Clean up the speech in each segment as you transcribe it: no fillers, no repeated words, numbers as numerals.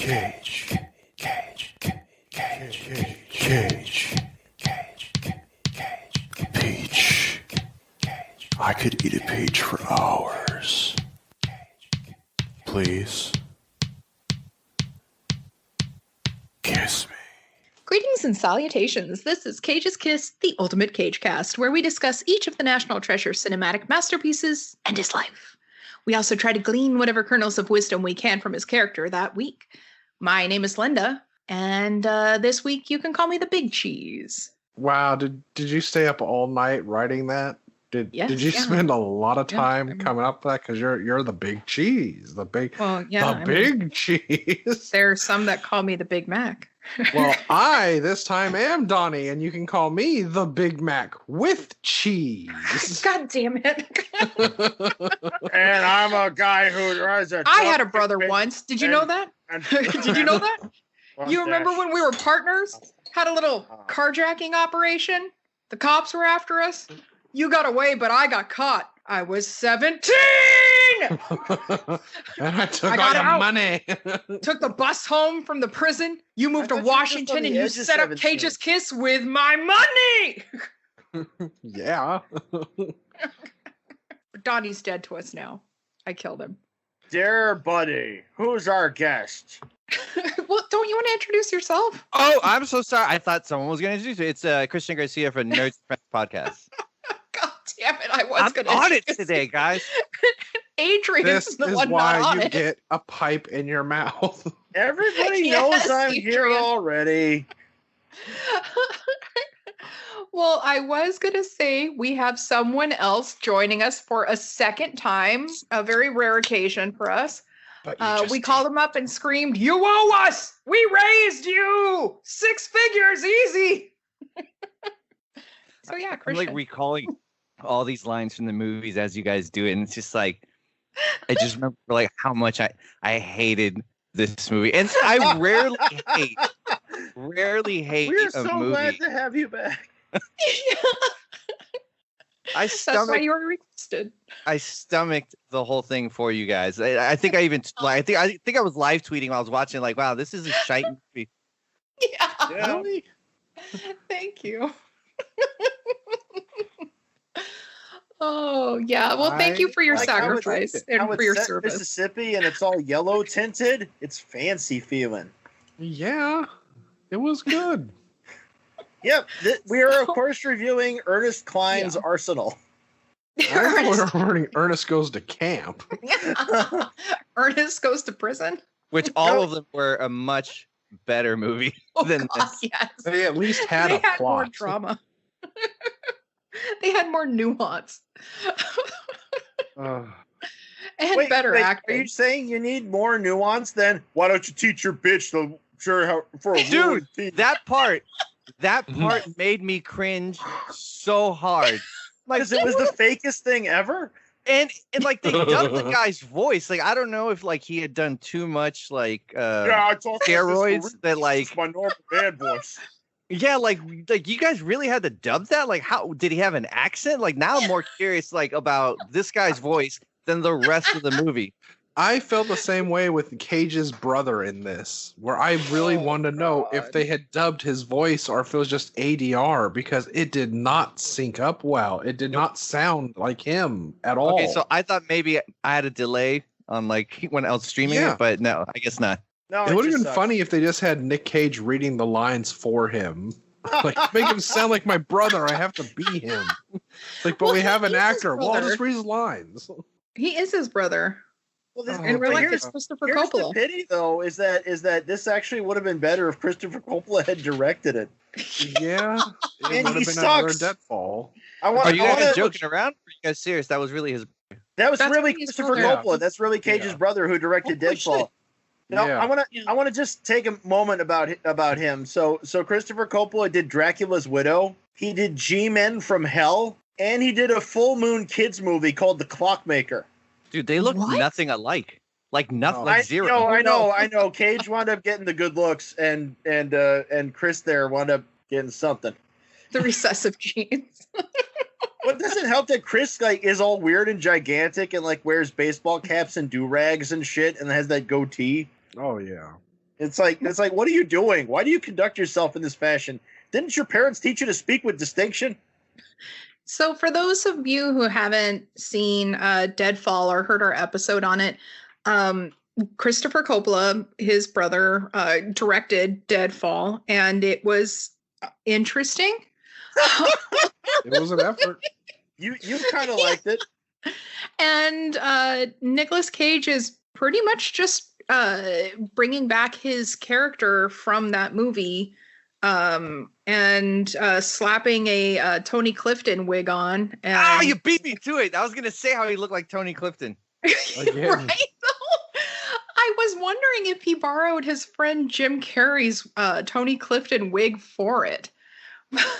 Cage. Peach. I could eat a peach for hours. Please. Kiss me. Greetings and salutations. This is Cage's Kiss, the ultimate Cage cast, where we discuss each of the National Treasure cinematic masterpieces and his life. We also try to glean whatever kernels of wisdom we can from his character that week. My name is Linda, and this week you can call me the Big Cheese. Wow, did you stay up all night writing that? Did you spend a lot of time coming up with that? Because you're the Big Cheese, big cheese. There are some that call me the Big Mac. Well, I this time am Donnie, and you can call me the Big Mac with cheese. God damn it! And I'm a guy who drives a. I had a brother once. Did you know that? Did you know that? You remember when we were partners? Had a little carjacking operation. The cops were after us. You got away, but I got caught. I was 17! And I took all your money. Took the bus home from the prison. You moved to Washington and you set up Cage's Kiss with my money! Yeah. Donnie's dead to us now. I killed him. Dear buddy, who's our guest? Well, don't you want to introduce yourself? Oh, I'm so sorry. I thought someone was going to introduce me. It's Christian Garcia from Nerds Friends Podcast. God damn it! I was going to on it today, guys. Adrian's the one why not on you it. get a pipe in your mouth. Everybody Yes, knows I'm Adrian. here already. Well, I was going to say we have someone else joining us for a second time, a very rare occasion for us. But We called him up and screamed, "You owe us! We raised you! 6 figures, easy!" So yeah, I'm Christian. like recalling all these lines from the movies as you guys do it, and it's just like I just remember like how much I hated this movie, and I rarely hate We're a so movie. glad to have you back. That's why you were requested. I stomached the whole thing for you guys. I think I even like I think I was live tweeting while I was watching. Like, wow, this is a shite movie. Yeah. Yeah. Thank you. Oh yeah. Well, thank you for your sacrifice and for your service. Mississippi, and it's all yellow tinted. It's fancy feeling. Yeah, it was good. Yep, we are of course reviewing Ernest Cline's Arsenal. Ernest goes to camp. Ernest goes to prison. Which all of them were a much better movie than this. Yes. They at least had They a had more plot. drama. They had more nuance. Uh, And better Are acting. you saying you need more nuance than why don't you teach your bitch to sure how for a Dude, rule? that part made me cringe so hard. Like Because it was the fakest thing ever. and like they dubbed the guy's voice. Like I don't know if like he had done too much like I talk steroids that like my normal bad voice. yeah, like you guys really had to dub that? Like how did he have an accent? Like now I'm more curious like about this guy's voice than the rest of the movie. I felt the same way with Cage's brother in this, where I really wanted to know if they had dubbed his voice or if it was just ADR, because it did not sync up well. It did not sound like him at all. Okay, so I thought maybe I had a delay on like when I was streaming it, but no, I guess not. No, it would have just been funny if they just had Nick Cage reading the lines for him. Like, make him sound like my brother. I have to be him. Like, but we have an actor. Well, I'll just read his lines. He is his brother. Well, this, In real life, it's Christopher here's Coppola. the pity, though, is that this actually would have been better if Christopher Coppola had directed it. Yeah, it And would he have been another sucks. Deadfall. Are you guys joking around? Or are you guys serious? That was really his. That's really his Christopher brother. Coppola. That's really Cage's brother who directed Holy Deadfall. shit. Now, Yeah. I want to just take a moment about him. So Christopher Coppola did Dracula's Widow. He did G-Men from Hell, and he did a full moon kids movie called The Clockmaker. Dude, they look What? nothing alike. Like nothing, like zero. I know. Cage wound up getting the good looks, and Chris there wound up getting something. The recessive genes. But does it help that Chris like is all weird and gigantic and like wears baseball caps and do rags and shit and has that goatee? Oh yeah. It's like, what are you doing? Why do you conduct yourself in this fashion? Didn't your parents teach you to speak with distinction? So, for those of you who haven't seen Deadfall or heard our episode on it, Christopher Coppola, his brother, directed Deadfall, and it was interesting. It was an effort. You kind of liked it. And Nicolas Cage is pretty much just bringing back his character from that movie and slapping a Tony Clifton wig on. And... you beat me to it. I was going to say how he looked like Tony Clifton. Right? I was wondering if he borrowed his friend Jim Carrey's Tony Clifton wig for it.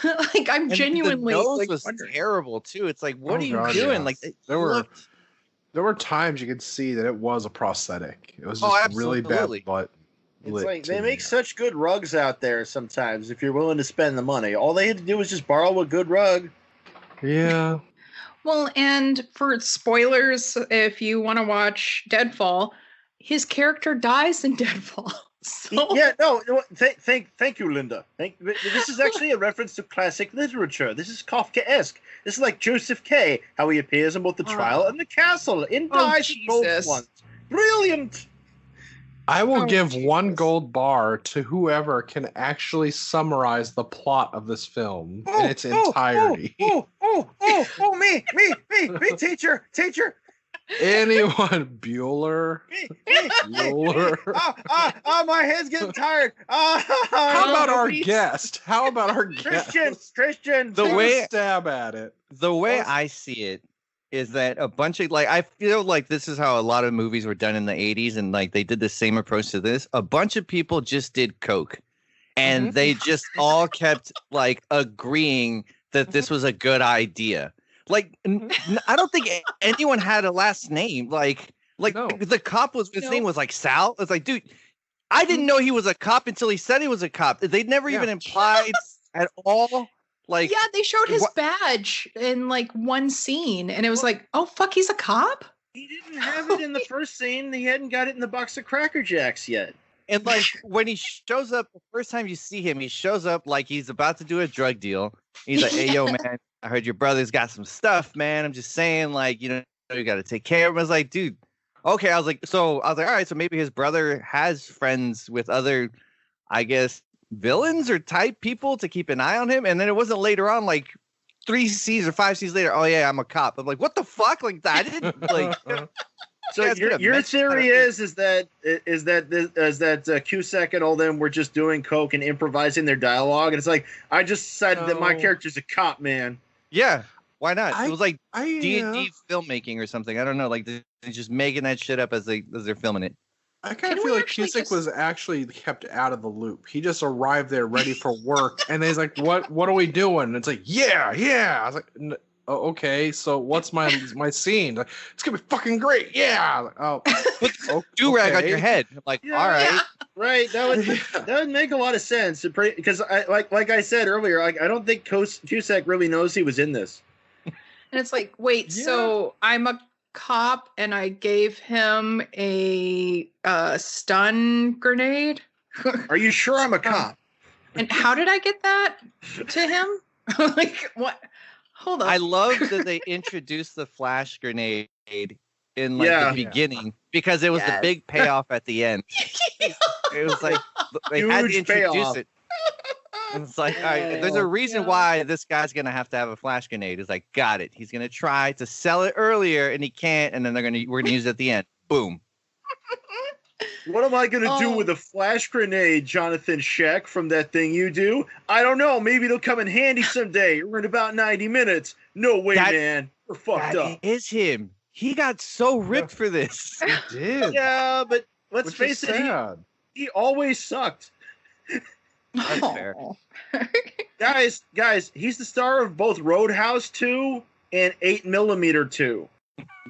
Like, I'm genuinely the nose like, was wondering. terrible too. It's like, what are you God, doing? yeah. Like, There were times you could see that it was a prosthetic. It was just really bad, but it's like they make such good rugs out there sometimes if you're willing to spend the money. All they had to do was just borrow a good rug. Yeah. Well, and for spoilers, if you want to watch Deadfall, his character dies in Deadfall. So... Yeah, no, thank you, Linda. This is actually a reference to classic literature. This is Kafkaesque. This is like Joseph K., how he appears in both the trial and the castle. In dies in both ones. Brilliant. I will give one gold bar to whoever can actually summarize the plot of this film in its entirety. Me, teacher. Anyone? Bueller? Bueller? My head's getting tired. How about our guest? Christian. The way stab at it. The way I see it is that a bunch of I feel like this is how a lot of movies were done in the 80s, and like they did the same approach to this. A bunch of people just did coke, and they just all kept like agreeing that this was a good idea. Like, I don't think anyone had a last name. Like no. The cop his name was like Sal. It's like, dude, I didn't know he was a cop until he said he was a cop. They never even implied at all. Like, yeah, they showed his badge in like one scene, and it was like, oh fuck, he's a cop. He didn't have it in the first scene. He hadn't got it in the box of Cracker Jacks yet. And like when he shows up, the first time you see him, he shows up like he's about to do a drug deal. He's like, hey, yo, man, I heard your brother's got some stuff, man. I'm just saying, like, you got to take care of him. I was like, dude, okay. I was like, all right, so maybe his brother has friends with other, I guess, villains or type people to keep an eye on him. And then it wasn't later on, like 3 seasons or 5 seasons later, oh yeah, I'm a cop. I'm like, what the fuck? Like, I didn't like. So your theory is that Cusack and all them were just doing coke and improvising their dialogue, and it's like, I just decided that my character's a cop, man. Yeah, why not? It was like D&D filmmaking or something. I don't know. Like they're just making that shit up as they're filming it. I kind of feel like Cusack was actually kept out of the loop. He just arrived there ready for work, and he's like, "What are we doing?" And it's like, "Yeah." I was like, "Oh, okay. So what's my scene? Like, it's gonna be fucking great." Yeah. Like, oh, do rag on your head. I'm like, all right, right. That would make a lot of sense. Because like I said earlier, I don't think Cusack really knows he was in this. And it's like, wait, so I'm a cop and I gave him a stun grenade? Are you sure I'm a cop? And how did I get that to him? Like, what? Hold on. I love that they introduced the flash grenade in the beginning because it was the big payoff at the end. It was like they had to introduce it. And it's like, all right, there's a reason why this guy's gonna have to have a flash grenade. It's like, got it. He's gonna try to sell it earlier and he can't, and then we're gonna use it at the end. Boom. What am I gonna do with a flash grenade, Jonathan Sheck, from that thing you do? I don't know. Maybe it'll come in handy someday. We're in about 90 minutes. No way, man. We're fucked up. It is him. He got so ripped for this. He did. Yeah, but let's face it, he always sucked. That's fair. Guys, he's the star of both Roadhouse 2 and 8mm 2.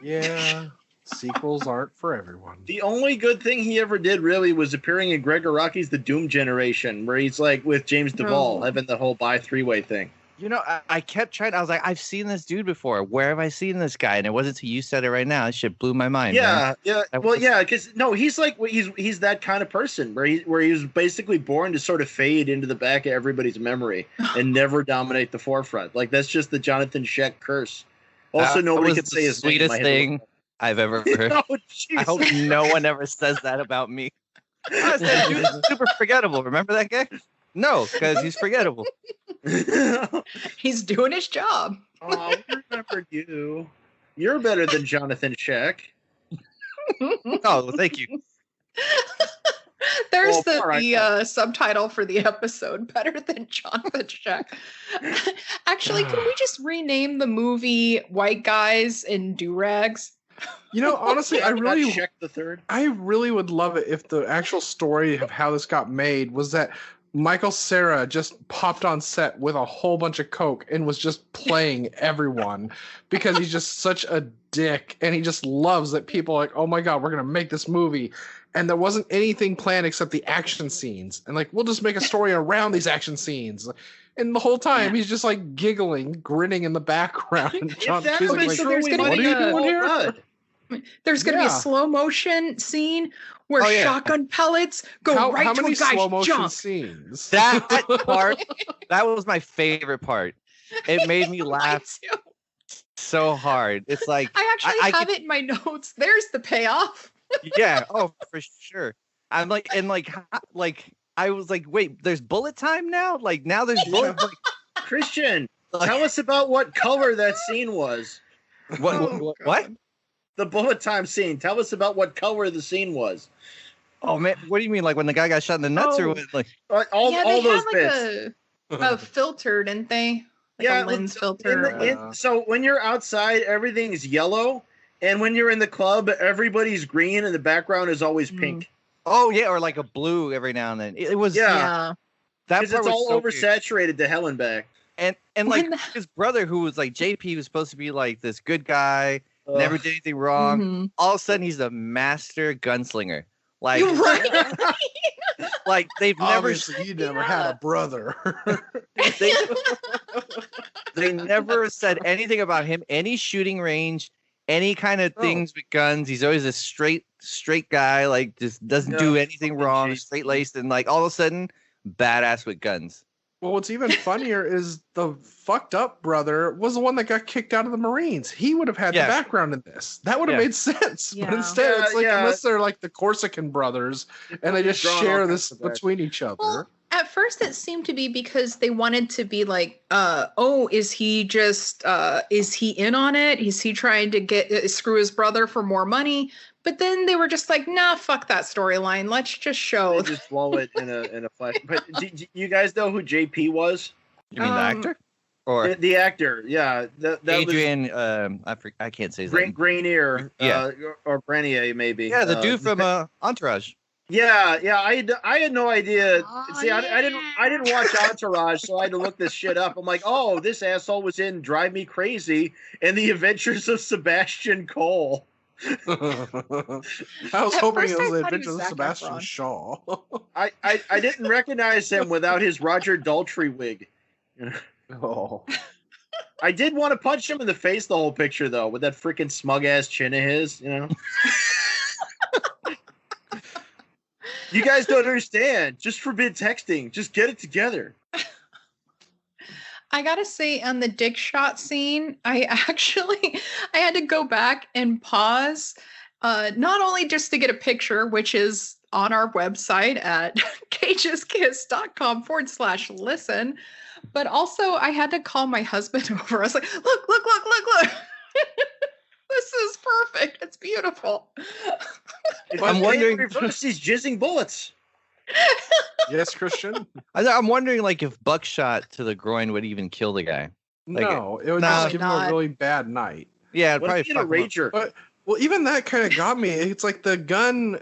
Yeah. Sequels aren't for everyone. The only good thing he ever did really was appearing in Gregor Rocky's The Doom Generation, where he's like with James Duvall having the whole bi 3-way thing. You know, I kept trying. I was like, I've seen this dude before. Where have I seen this guy? And it wasn't until you said it right now. That shit blew my mind. Man. Well, because he's like he's that kind of person where he was basically born to sort of fade into the back of everybody's memory and never dominate the forefront. Like that's just the Jonathan Sheck curse. Also, nobody could say his sweetest thing I've ever heard. Oh, I hope no one ever says that about me. I said, dude, super forgettable. Remember that guy? No, because he's forgettable. He's doing his job. Oh, we remembered you. You're better than Jonathan Sheck. Oh, thank you. There's the subtitle for the episode, better than Jonathan Sheck. Actually, can we just rename the movie White Guys in Do-Rags? You know, honestly, I really Sheck the Third. I really would love it if the actual story of how this got made was that Michael Cera just popped on set with a whole bunch of coke and was just playing everyone because he's just such a dick and he just loves that people are like, oh my God, we're going to make this movie. And there wasn't anything planned except the action scenes. And like, we'll just make a story around these action scenes. And the whole time he's just like giggling, grinning in the background. And John Cusack's like, there's what are you doing here? There's going to be a slow motion scene where shotgun pellets go right how to many a guy's slow motion junk. scenes? That part, that was my favorite part. It made me laugh so hard. It's like I actually have it in my notes. There's the payoff. Yeah, oh for sure. I'm like, and like I was like, wait, there's bullet time now? Like now there's bullet. Like, Christian, tell us about what color that scene was. What? The bullet time scene. Tell us about what color the scene was. Oh man, what do you mean? Like when the guy got shot in the nuts, or what? Like all those had bits. a filter, didn't they? Like a lens filter. So when you're outside, everything's yellow, and when you're in the club, everybody's green, and the background is always pink. Oh yeah, or like a blue every now and then. It was that because it's all oversaturated to hell and back. And like his brother, who was like JP, was supposed to be like this good guy. Never did anything wrong. Mm-hmm. All of a sudden, he's a master gunslinger. Like, You're right. like they've Obviously, you never had a brother. they never said anything about him, any shooting range, any kind of things with guns. He's always a straight guy, like just doesn't do anything wrong, straight laced, and like all of a sudden, badass with guns. Well, what's even funnier is the fucked up brother was the one that got kicked out of the Marines. He would have had the background in this. That would have made sense. But instead, it's like unless they're like the Corsican brothers and they just share this between each other. Well, at first, it seemed to be because they wanted to be like, is he just, is he in on it? Is he trying to screw his brother for more money? But then they were just like, nah, fuck that storyline. Let's just show. They just blow it in a flash. But do you guys know who JP was? You mean the actor? Or the actor? Yeah, that Adrian. I can't say his name. Grenier. Or Grenier maybe. Yeah, the dude from Entourage. Yeah. I had no idea. See, I didn't watch Entourage, so I had to look this shit up. I'm like, oh, this asshole was in Drive Me Crazy and The Adventures of Sebastian Cole. I was hoping it was The Adventures of Sebastian Shaw. I didn't recognize him without his Roger Daltrey wig. Oh. I did want to punch him in the face the whole picture though, with that freaking smug ass chin of his, you know. You guys don't understand. Just forbid texting. Just get it together. I gotta say, on the dick shot scene, I had to go back and pause, not only just to get a picture, which is on our website at cageskiss.com/listen, but also I had to call my husband over. I was like, look. This is perfect. It's beautiful. I'm wondering if he's jizzing bullets. Yes, Christian? I'm wondering, like, if buckshot to the groin would even kill the guy. Like, no, it would just give him a really bad night. Yeah, probably a rager. But, well, even that kind of got me. It's like the gun.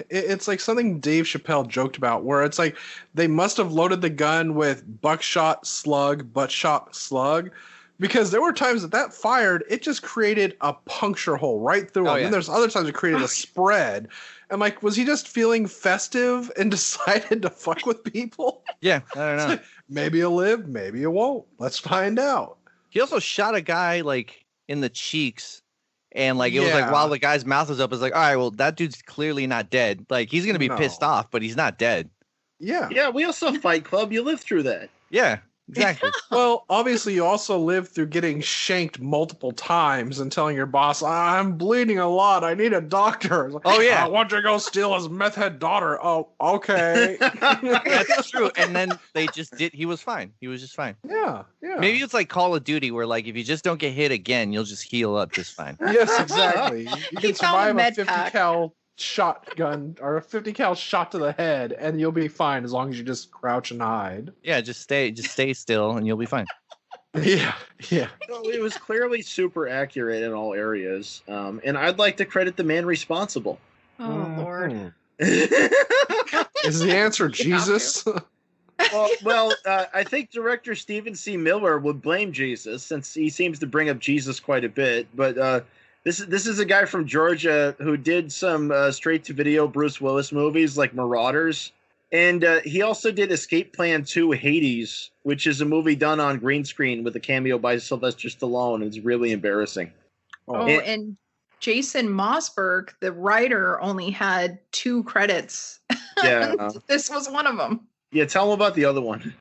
It's like something Dave Chappelle joked about, where it's like they must have loaded the gun with buckshot slug, buttshot slug, Because there were times that fired, it just created a puncture hole right through him. yeah. And there's other times it created a spread. And like, was he just feeling festive and decided to fuck with people? Yeah, I don't know. Maybe he'll live, maybe he won't. Let's find out. He also shot a guy like in the cheeks, and like it was like while the guy's mouth was up, it's like, all right, well, that dude's clearly not dead. Like he's gonna be pissed off, but he's not dead. Yeah. Yeah, we also Fight Club. You lived through that. Yeah, exactly. Well, obviously, you also lived through getting shanked multiple times and telling your boss, I'm bleeding a lot. I need a doctor. Like, Oh, yeah. I want you to go steal his meth head daughter. Oh, okay. That's true. And then they just did. He was fine. He was just fine. Yeah. Maybe it's like Call of Duty, where like if you just don't get hit again, you'll just heal up just fine. Yes, exactly. You He can found a survive a med 50 pack. cal shotgun or a 50 cal shot to the head, and you'll be fine as long as you just crouch and hide. Yeah, just stay still, and you'll be fine. Yeah. No, it was clearly super accurate in all areas. And I'd like to credit the man responsible. Oh, Lord. Mhm. Is the answer Jesus? I think director Stephen C. Miller would blame Jesus since he seems to bring up Jesus quite a bit. But this is a guy from Georgia who did some straight-to-video Bruce Willis movies like Marauders. And he also did Escape Plan 2 Hades, which is a movie done on green screen with a cameo by Sylvester Stallone. It's really embarrassing. And Jason Mossberg, the writer, only had 2 credits. Yeah. This was one of them. Yeah, tell him about the other one.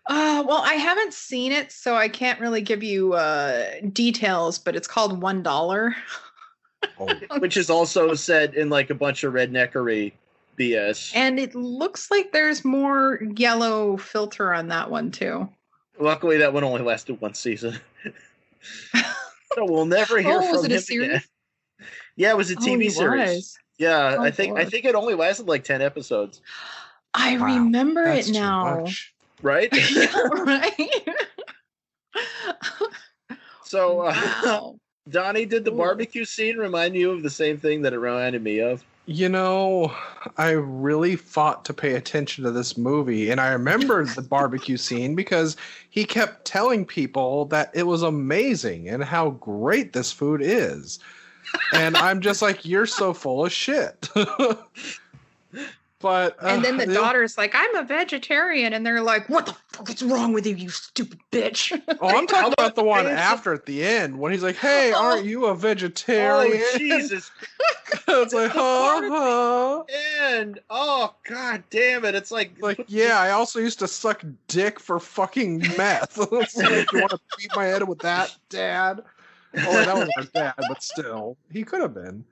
Well, I haven't seen it, so I can't really give you details, but it's called $1. Which is also set in like a bunch of redneckery BS. And it looks like there's more yellow filter on that one, too. Luckily, that one only lasted 1 season. So we'll never hear from was it him a series? again. Yeah, it was a TV series. Was. Yeah, Oh, I think it only lasted like 10 episodes. I Wow, remember That's it too now. much. Right? Right? So, Wow. Donnie, did the Ooh. barbecue scene remind you of the same thing that it reminded me of? You know, I really fought to pay attention to this movie, and I remembered the barbecue scene because he kept telling people that it was amazing and how great this food is. And I'm just like, you're so full of shit. But And then the daughter's like, I'm a vegetarian. And they're like, what the fuck is wrong with you, you stupid bitch? Oh, I'm talking about the one Fancy- after at the end when he's like, "Hey, aren't you a vegetarian?" Oh, Jesus. It's like, huh? And, oh, god damn it. It's like, Yeah, I also used to suck dick for fucking meth. It's like, you want to beat my head with that, Dad? Oh, that was our dad, but still, he could have been.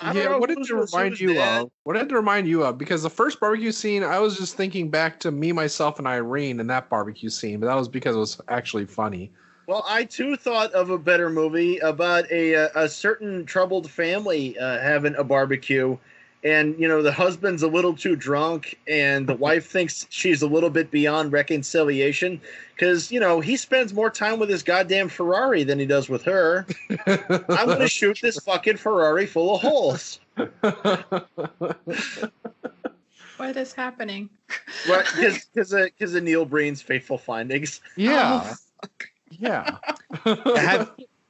I don't Yeah, know what did who's- it remind who's you dad. of? What did it remind you of? Because the first barbecue scene, I was just thinking back to Me, Myself, and Irene in that barbecue scene, but that was because it was actually funny. Well, I too thought of a better movie about a certain troubled family having a barbecue, and the husband's a little too drunk, and the wife thinks she's a little bit beyond reconciliation because he spends more time with his goddamn Ferrari than he does with her. I'm gonna shoot this fucking Ferrari full of holes. What is happening? Because of Neil Breen's Fateful Findings. Yeah, Oh, fuck. yeah.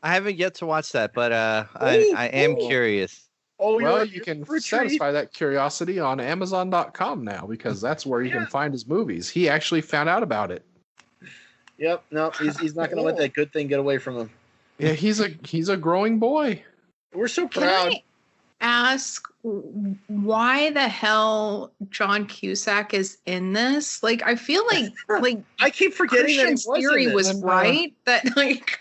I haven't yet to watch that, but I am curious. Oh, Well, you're you can for a treat. satisfy that curiosity on Amazon.com now because that's where you can find his movies. He actually found out about it. Yep, no, he's not gonna let that good thing get away from him. Yeah, he's a growing boy. We're so Can proud. I ask why the hell John Cusack is in this? Like, I feel like I keep forgetting Christian's that he theory was was And, right. That like,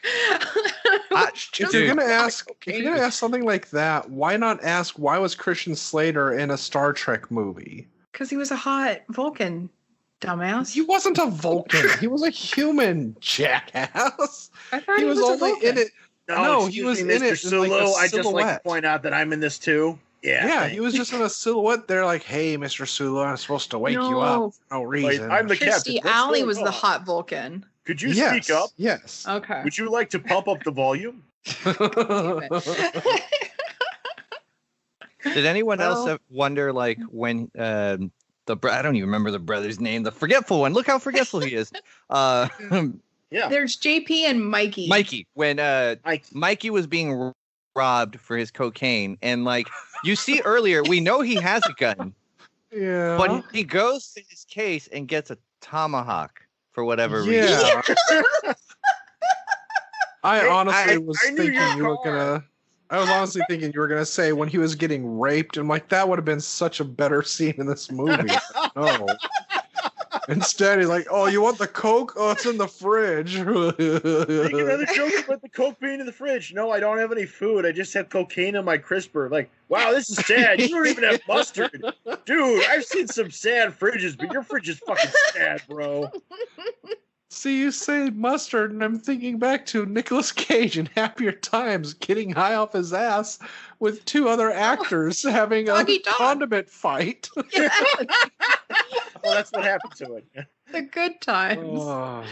If you're gonna ask something like that, why not ask why was Christian Slater in a Star Trek movie? because he was a hot Vulcan dumbass. He wasn't a Vulcan. He was a human, jackass. I thought He was a only Vulcan. in it. No, he excuse was me, in Mr. it in, like, a Sulu. I just like to silhouette. point out that I'm in this too. Yeah, Yeah, thanks. he was just in a silhouette. They're like, "Hey, Mr. Sulu, I'm supposed to wake you No. up for no reason." I'm the Kirstie captain. What's Alley going was the on? hot Vulcan. Could you yes, speak up? Yes. Okay. Would you like to pump up the volume? Did anyone else Well- wonder like when I don't even remember the brother's name, the forgetful one. Look how forgetful he is. Yeah. There's JP and Mikey. Mikey, when Mikey was being robbed for his cocaine, and like you see earlier, we know he has a gun, but he goes to his case and gets a tomahawk for whatever reason. I honestly was I knew thinking your you were car. gonna. I was honestly thinking you were gonna say when he was getting raped, and like that would have been such a better scene in this movie. No. Instead, he's like, "Oh, you want the Coke? Oh, it's in the fridge." Make another joke about the Coke being in the fridge. No, I don't have any food. I just have cocaine in my crisper. Like, wow, this is sad. You don't even have mustard. Dude, I've seen some sad fridges, but your fridge is fucking sad, bro. See, you say mustard, and I'm thinking back to Nicolas Cage in Happier Times getting high off his ass with two other actors having a Doggy dog. condiment fight. Yes, Well, that's what happened to it. the good times. Oh,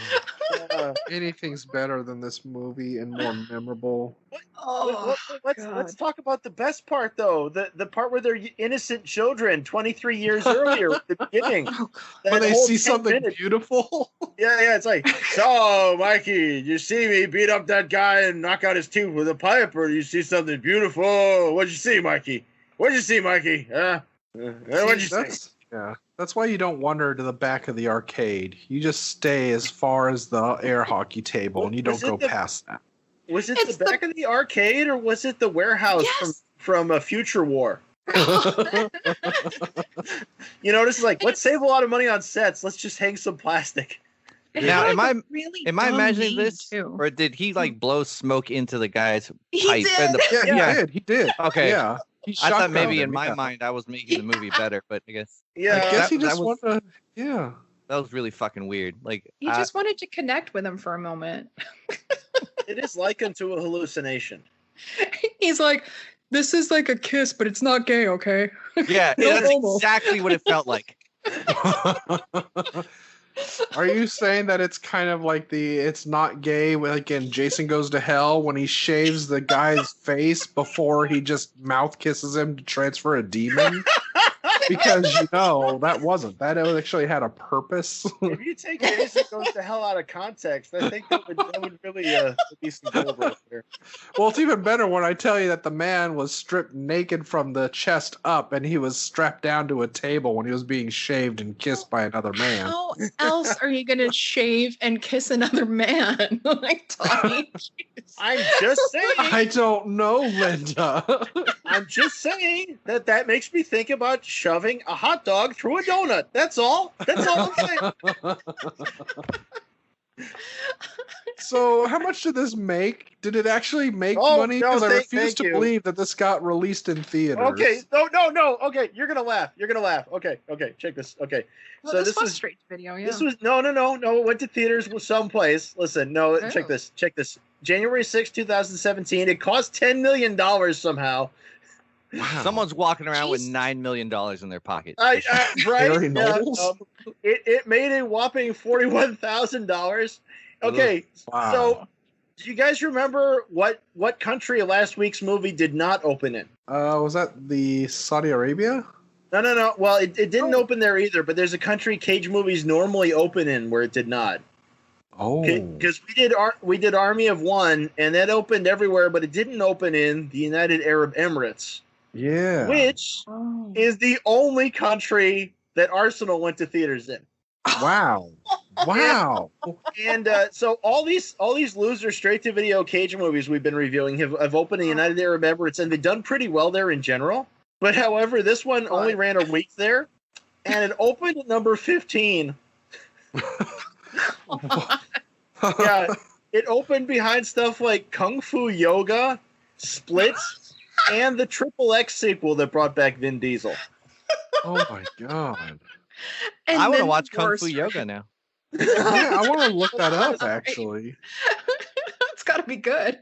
anything's better than this movie and more memorable. Oh, Let's talk about the best part, though. The part where they're innocent children 23 years earlier at the beginning. That When they whole see 10 something minutes. beautiful. Yeah, it's like, so, Mikey, you see me beat up that guy and knock out his tooth with a pipe, or you see something beautiful? What'd you see, Mikey? What'd you see, Mikey? What'd you see? Yeah, that's why you don't wander to the back of the arcade. You just stay as far as the air hockey table, and you don't Was it go the- past that. Was it It's the back of the arcade, or was it the warehouse Yes. from a Future War? You know, this is like, let's save a lot of money on sets. Let's just hang some plastic. It Now, had, am like, I- a really Am I dumb imagining name, this, too. or did he like blow smoke into the guy's He pipe? did. And the, Yeah, Yeah. he did. Okay. Yeah. He I thought maybe shotgunned in him, my yeah. mind I was making the movie better, but I guess Yeah, I guess he that just was- wanted to, yeah. that was really fucking weird. Like, He just wanted to connect with him for a moment. it is likened to a hallucination. He's like, this is like a kiss, but it's not gay, okay? yeah, No that's homo. exactly what it felt like. Are you saying that it's kind of like it's not gay, like in Jason Goes to Hell when he shaves the guy's face before he just mouth kisses him to transfer a demon? Because that wasn't. That actually had a purpose. If you take Jason Goes to Hell out of context, I think that would really be some gold right there. Well, it's even better when I tell you that the man was stripped naked from the chest up and he was strapped down to a table when he was being shaved and kissed by another man. How else are you going to shave and kiss another man? Like, Tommy. Jeez. I'm just saying. I don't know, Linda. I'm just saying that makes me think about shoving a hot dog through a donut. That's all. That's all I'm saying. So, how much did this make? Did it actually make Oh, money? no, Because I thank refuse to you. believe that this got released in theaters. Okay. No. Okay. You're gonna laugh. Okay. Check this. Okay. Well, So this this was was straight to video, yeah. This was no. It went to theaters someplace. Listen, no. Oh. Check this. January 6, 2017. It cost $10 million somehow. Wow. Someone's walking around with Jesus. $9 million in their pocket. Right? Harry Yeah, Knowles? it made a whopping $41,000. Okay. Wow. So, do you guys remember what country last week's movie did not open in? Was that the Saudi Arabia? No. Well, it didn't Oh. open there either. But there's a country Cage movies normally open in where it did not. Oh. Because we did Army of One, and that opened everywhere, but it didn't open in the United Arab Emirates, Yeah. which Oh. is the only country that Arsenal went to theaters in. Wow. Wow. And so all these loser straight to video Cage movies we've been reviewing have opened in the United Arab Emirates, and they've done pretty well there in general. But however, this one only ran a week there, and it opened at number 15. Yeah, it opened behind stuff like Kung Fu Yoga, Splits, and the Triple X sequel that brought back Vin Diesel. Oh my god. And I want to then watch Kung worse- Fu Yoga now. Yeah, I want to look that up actually. It's got to be good.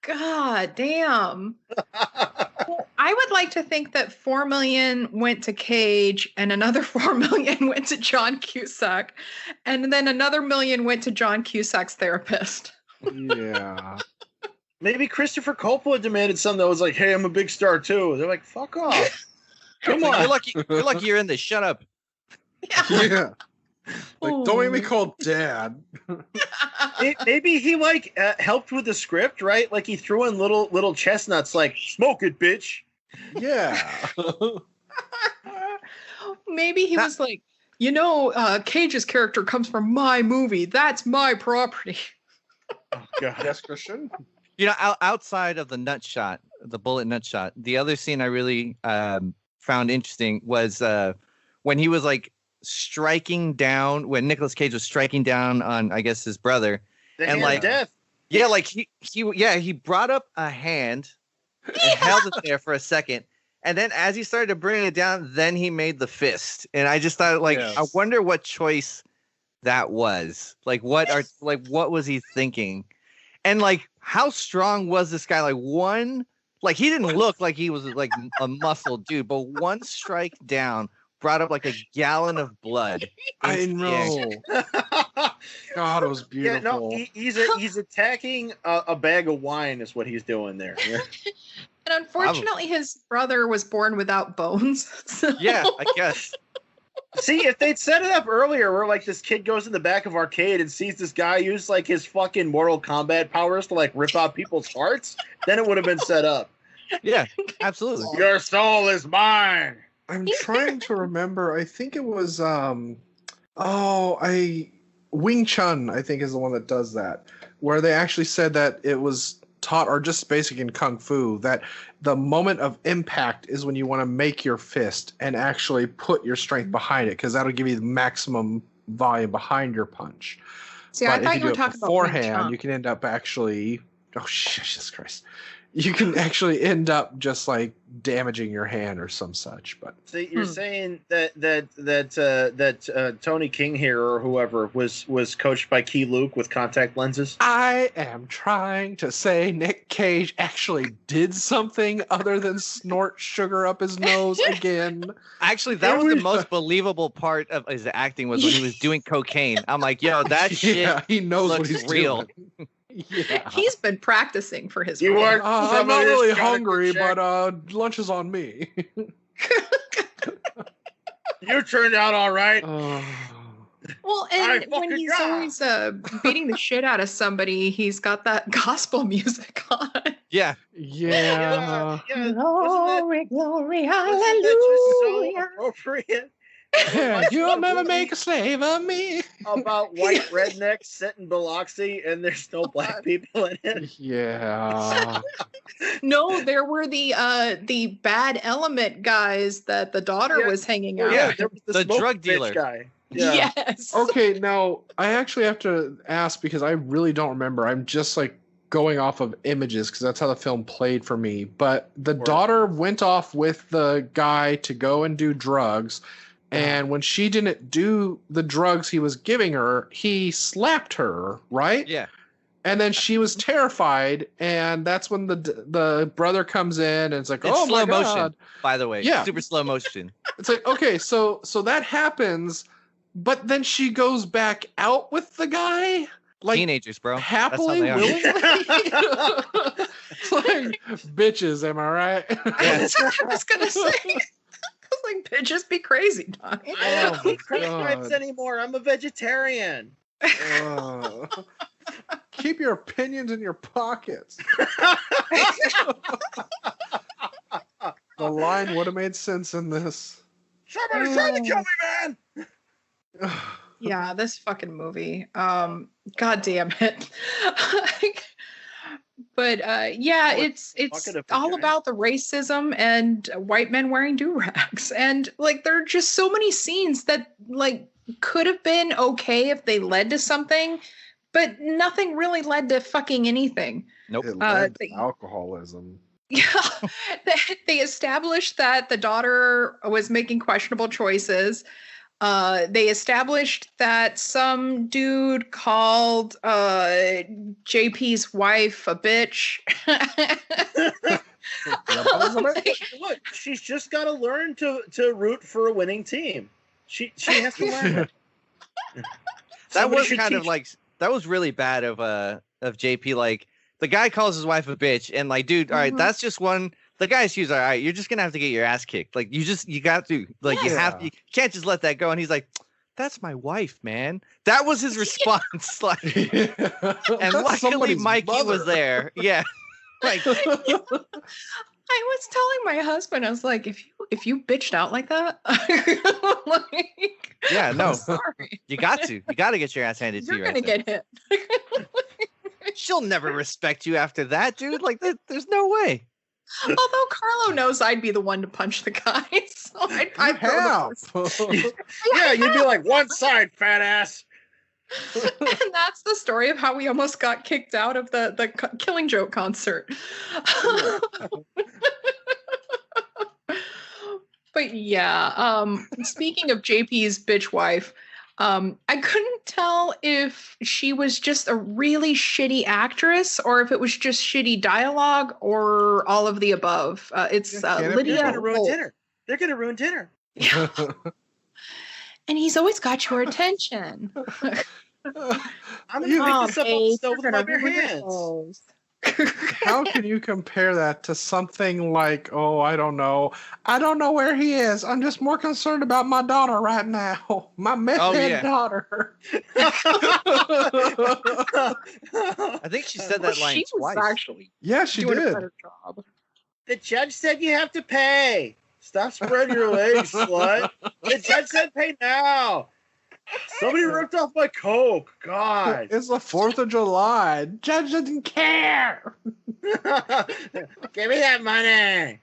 God damn. Well, I would like to think that 4 million went to Cage and another 4 million went to John Cusack, and then another million went to John Cusack's therapist. Yeah. Maybe Christopher Coppola demanded something that was like, "Hey, I'm a big star too." They're like, "Fuck off." Come You're on. lucky. You're lucky you're in this. Shut up. Yeah. Yeah. Like, don't make me call Dad. Maybe he like helped with the script, right? Like he threw in little chestnuts, like smoke it, bitch. Yeah. Maybe he was like, Cage's character comes from my movie. That's my property. Oh God. Yes, Christian. Outside of the nut shot, the bullet nut shot, the other scene I really found interesting was when he was like striking down, when Nicolas Cage was striking down on, I guess, his brother. The and hand like of death. Yeah, like he brought up a hand and held it there for a second. And then as he started to bring it down, then he made the fist. And I just thought, like, Yes. I wonder what choice that was. Like, what was he thinking? And like, how strong was this guy? Like he didn't look like he was like a muscle dude, but one strike down brought up like a gallon of blood. I know. God, it was beautiful. Yeah, no, he's attacking a bag of wine is what he's doing there. Yeah. And unfortunately, his brother was born without bones. So. Yeah, I guess. See, if they'd set it up earlier where like this kid goes in the back of arcade and sees this guy use like his fucking Mortal Kombat powers to like rip out people's hearts, then it would have been set up. Yeah, absolutely. Your soul is mine. I'm trying to remember. I think it was Wing Chun, I think, is the one that does that, where they actually said that it was taught, or just basic in Kung Fu, that the moment of impact is when you want to make your fist and actually put your strength behind it, because that'll give you the maximum volume behind your punch. See, But I thought if you were do it talking about Wing beforehand, Chun. you can end up actually. Oh, Jesus Christ. You can actually end up just like damaging your hand or some such. But So you're saying that Tony King here or whoever was coached by Key Luke with contact lenses? I am trying to say Nick Cage actually did something other than snort sugar up his nose again. Actually, that was the most believable part of his acting, was when he was doing cocaine. I'm like, yo, that shit Yeah, he knows what looks he's real. doing. Yeah. He's been practicing for his You role. are- I'm Some not of this really gotta hungry, go check. but lunch is on me. You turned out all right. Well, I and when fucking he's got- always beating the shit out of somebody, he's got that gospel music on. Yeah. Yeah. Yeah, Glory, glory, wasn't that just so hallelujah. appropriate? Yeah, you'll never make a slave of me. About white rednecks set in Biloxi and there's no black people in it. Yeah. No, there were the bad element guys that the daughter Yeah. was hanging Oh, out. yeah, with. there was The smoke drug bitch dealer. guy. Yeah. Yes. Okay, now I actually have to ask, because I really don't remember. I'm just like going off of images because that's how the film played for me. But the daughter went off with the guy to go and do drugs. And when she didn't do the drugs he was giving her, he slapped her, right? Yeah. And then she was terrified, and that's when the brother comes in and it's like, It's oh slow my motion, God. by the way. Yeah. Super slow motion. It's like, okay, so that happens, but then she goes back out with the guy, like Teenagers, bro. happily, That's how they are. willingly. It's like, bitches, am I right? I was gonna say. I was like, bitches be crazy, dog. I don't Oh, eat crack God. pipes anymore. I'm a vegetarian. Keep your opinions in your pockets. The line would have made sense in this. Somebody's trying to kill me, man. Yeah, this fucking movie. God damn it. But yeah, Oh, it's bucket of all vagina. about the racism and white men wearing do-rags. And like there are just so many scenes that like could have been okay if they led to something, but nothing really led to fucking anything. Nope. It led to they- alcoholism. Yeah, they established that the daughter was making questionable choices. They established that some dude called JP's wife a bitch. Look, she's just got to learn to root for a winning team. She has to learn that. That Somebody was should kind of teach- like, that was really bad of JP. Like, the guy calls his wife a bitch, and like, dude, all right, that's just one. The guy's huge. All right, you're just gonna have to get your ass kicked. Like, you got to, like, you Yeah. have to. You can't just let that go. And he's like, that's my wife, man. That was his response. Like, and That's luckily somebody's Mikey was mother. there. Yeah. Like, I was telling my husband, I was like, if you bitched out like that, like, yeah, no. I'm sorry. You got to get your ass handed to you. You're gonna right get hit. there. She'll never respect you after that, dude. Like, there's no way. Although Carlo knows I'd be the one to punch the guy, so I'd throw the first. Yeah, you'd be like, one side, fat ass. And that's the story of how we almost got kicked out of the Killing Joke concert. But yeah, speaking of JP's bitch wife, I couldn't tell if she was just a really shitty actress or if it was just shitty dialogue or all of the above. It's Lydia. They're gonna ruin Holt. dinner. They're gonna ruin dinner. And he's always got your attention. I'm gonna pick this up off the stove with my bare hands. How can you compare that to something like, oh, I don't know where he is. I'm just more concerned about my daughter right now. My meth head daughter. I think she said that line she twice. was actually Yeah, she doing did. a better job. The judge said you have to pay. Stop spreading your legs, slut. The judge said pay now. Somebody ripped off my Coke. God. It's the 4th of July. Judge doesn't care. Give me that money.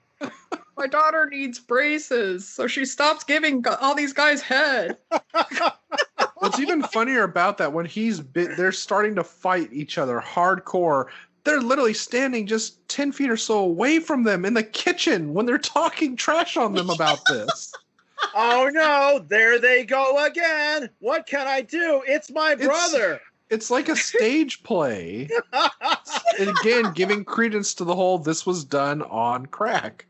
My daughter needs braces, so she stops giving all these guys head. What's even funnier about that, when they're starting to fight each other hardcore, they're literally standing just 10 feet or so away from them in the kitchen when they're talking trash on them about this. Oh no, there they go again. What can I do? It's my brother. It's like a stage play. And again, giving credence to the whole this was done on crack.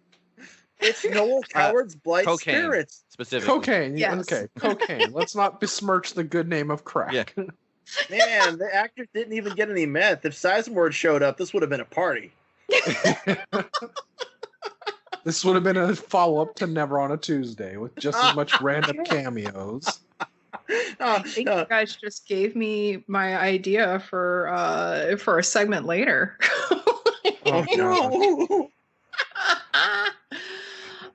It's Noel Coward's Blight cocaine. Spirits. Specifically. Cocaine. Yes. Okay, cocaine. Let's not besmirch the good name of crack. Yeah. Man, the actor didn't even get any meth. If Sizemore showed up, this would have been a party. This would have been a follow-up to Never on a Tuesday with just as much random cameos. I think you guys just gave me my idea for a segment later. Oh, no.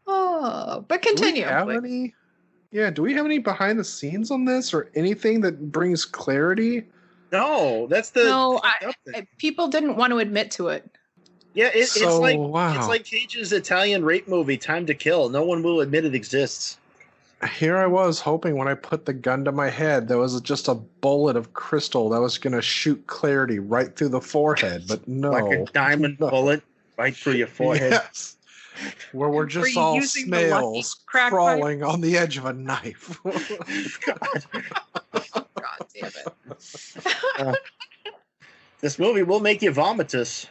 Oh, but continue. Do we have any behind the scenes on this or anything that brings clarity? No, that's the No, people didn't want to admit to it. yeah. It's wow. like Cage's Italian rape movie, Time to Kill. No one will admit it exists. Here I was hoping when I put the gun to my head, there was just a bullet of crystal that was going to shoot clarity right through the forehead, but no. Like a diamond bullet right through your forehead. Yes. Where we're just you all using the lucky snails crack crawling on the edge of a knife. God. God damn it. This movie will make you vomitous.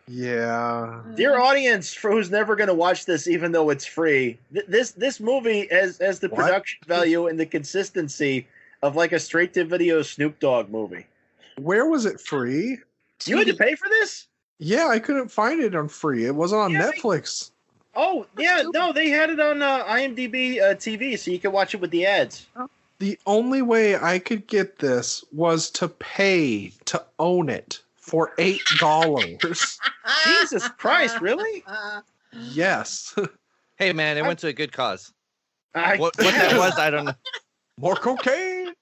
Yeah. Dear audience, for who's never going to watch this, even though it's free, this movie has the What? production value and the consistency of like a straight-to-video Snoop Dogg movie. Where was it free? You had to pay for this? Yeah, I couldn't find it on free. It wasn't on Yeah, Netflix. Oh, yeah, no, they had it on IMDb TV, so you could watch it with the ads. The only way I could get this was to pay to own it for $8. Jesus Christ, really? Yes. Hey, man, it went to a good cause. I- What that was, I don't know. More cocaine.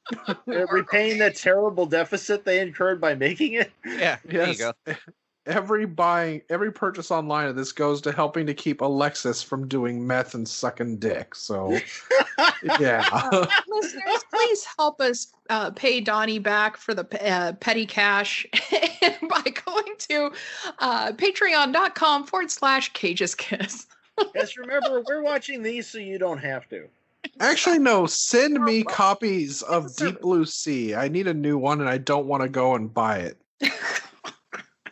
Repaying that terrible deficit they incurred by making it. Yeah, there you go. Every purchase online of this goes to helping to keep Alexis from doing meth and sucking dick. So, yeah. Listeners, please help us pay Donnie back for the petty cash by going to patreon.com/CagesKiss. Just remember, we're watching these so you don't have to. Actually, no. Send me copies of Deep Blue Sea. I need a new one, and I don't want to go and buy it.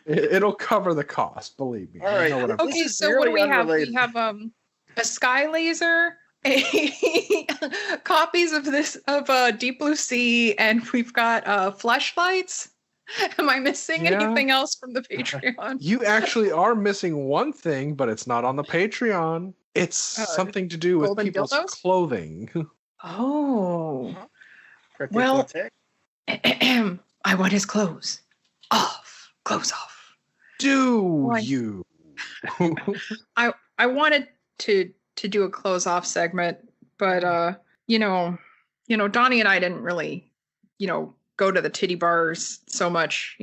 It'll cover the cost, believe me. All right. I know what I'm- Okay, This is so what do we really have? unrelated. We have a sky laser, copies of Deep Blue Sea, and we've got fleshlights. Am I missing Yeah. anything else from the Patreon? You actually are missing one thing, but it's not on the Patreon. It's something to do with golden people's dildos? clothing. Oh, Well, I want his clothes off. Clothes off. Do you? I wanted to do a close off segment, but Donnie and I didn't really, go to the titty bars so much,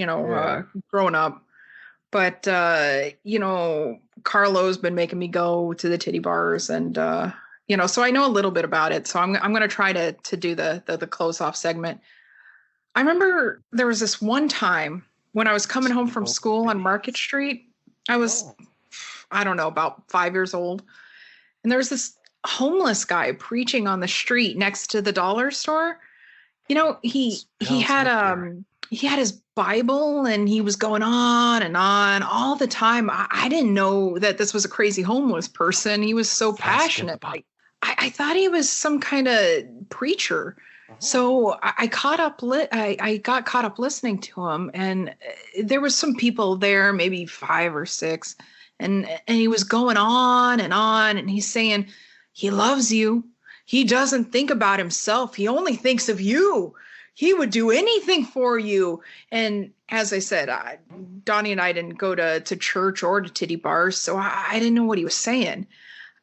growing up. But Carlo's been making me go to the titty bars, and so I know a little bit about it. So I'm gonna try to do the close off segment. I remember there was this one time when I was coming home from school on Market Street. I was, I don't know, about 5 years old. And there was this homeless guy preaching on the street next to the dollar store. He had his Bible, and he was going on and on all the time. I didn't know that this was a crazy homeless person. He was so passionate. I thought he was some kind of preacher. So I got caught up listening to him, and there was some people there, maybe 5 or 6, and he was going on, and he's saying he loves you. He doesn't think about himself. He only thinks of you. He would do anything for you. And as I said, Donnie and I didn't go to church or to titty bars, so I didn't know what he was saying.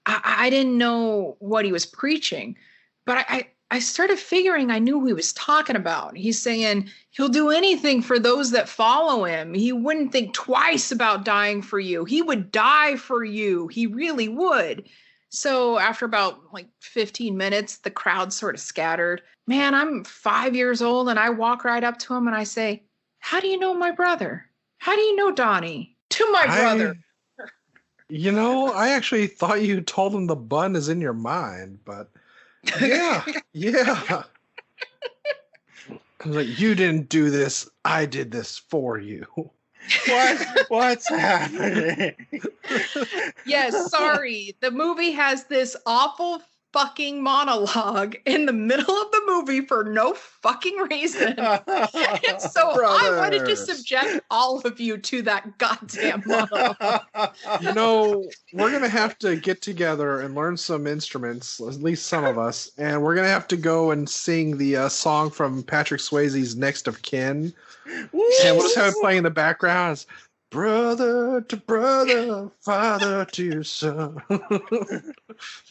I didn't know what he was preaching, but I started figuring I knew who he was talking about. He's saying he'll do anything for those that follow him. He wouldn't think twice about dying for you. He would die for you. He really would. So after about 15 minutes, the crowd sort of scattered. Man, I'm 5 years old, and I walk right up to him and I say, "How do you know my brother? How do you know Donnie?" To my brother. I actually thought you told him the bun is in your mind, but yeah. I was like, you didn't do this. I did this for you. What's happening? Yes, sorry. The movie has this awful fucking monologue in the middle of the movie for no fucking reason. And so I wanted to subject all of you to that goddamn monologue. We're going to have to get together and learn some instruments, at least some of us, and we're going to have to go and sing the song from Patrick Swayze's Next of Kin. Woo! And we'll just have it playing in the background. It's brother to brother, father to son.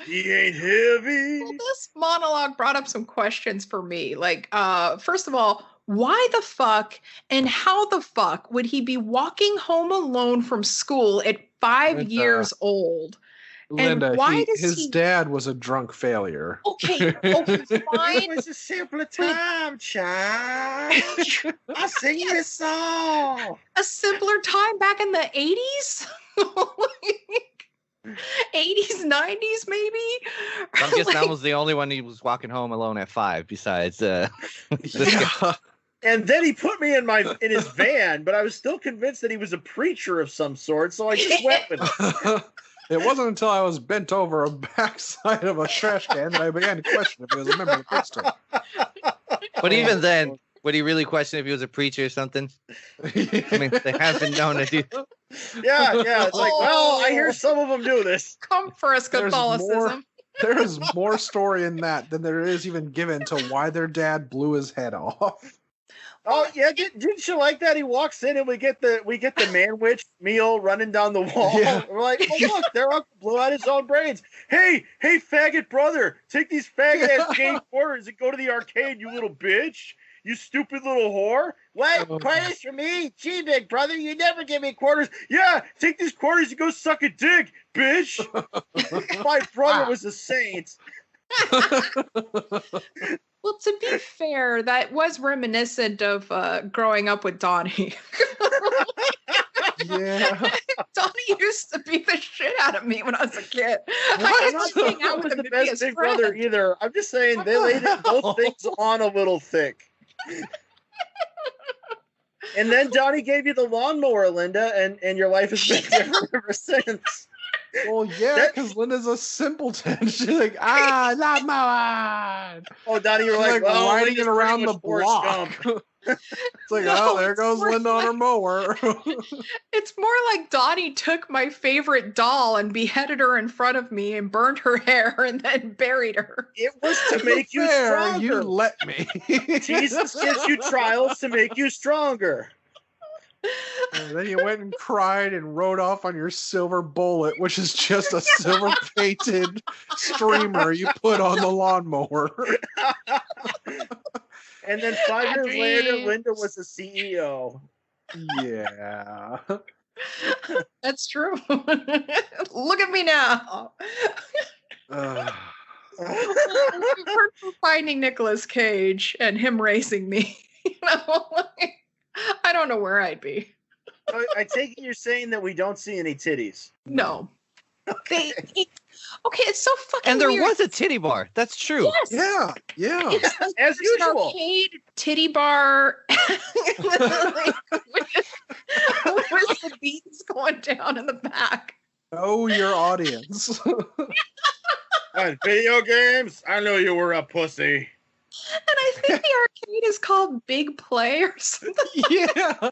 He ain't heavy. Well, this monologue brought up some questions for me. First of all, why the fuck and how the fuck would he be walking home alone from school at 5 years old? Linda, and why his dad was a drunk failure. Okay, fine. It was a simpler time, child. I'll sing you a song. A simpler time back in the 80s? 80s, 90s, maybe? I guess that was the only one he was walking home alone at 5, besides Yeah. And then he put me in his van, but I was still convinced that he was a preacher of some sort, so I just went with it. It wasn't until I was bent over a backside of a trash can that I began to question if he was a member of the priesthood. But even then, would he really question if he was a preacher or something? I mean, they have been known to do. Yeah. It's like, well, I hear some of them do this. Come for us, Catholicism. There's more story in that than there is even given to why their dad blew his head off. Oh yeah, didn't you like that? He walks in and we get the man-witch meal running down the wall. Yeah. We're like, oh look, their uncle blew out his own brains. Hey, faggot brother, take these faggot ass game quarters and go to the arcade, you little bitch. You stupid little whore. What? Quarters for me? Gee, big brother, you never give me quarters. Yeah, take these quarters and go suck a dick, bitch. My brother was a saint. Well, to be fair, that was reminiscent of growing up with Donnie. Yeah. Donnie used to beat the shit out of me when I was a kid. I'm not saying I was the best big brother either. I'm just saying they laid both things on a little thick. And then Donnie gave you the lawnmower, Linda, and your life has been different ever since. Well, yeah, because Linda's a simpleton. She's like, lawnmower. Oh, Donnie, you're She's like, well, riding Linda's it around pretty the much Forrest block. Gump. It's like, No, oh, there it's goes more Linda on her mower. It's more like Donnie took my favorite doll and beheaded her in front of me and burned her hair and then buried her. It was to make you Fair, stronger. you let me. Jesus gives you trials to make you stronger. And then you went and cried and rode off on your silver bullet, which is just a silver painted streamer you put on the lawnmower. And then 5 years later, Linda was the CEO. Yeah. That's true. Look at me now. Uh, For finding Nicolas Cage and him raising me. I don't know where I'd be. I take it you're saying that we don't see any titties. No. Okay, it's so fucking And there weird. was a titty bar. That's true. Yes. yeah. It's As there's an usual. arcade titty bar with the beats going down in the back. Know your audience. On video games, I know you were a pussy. And I think the arcade is called Big Play or something. yeah.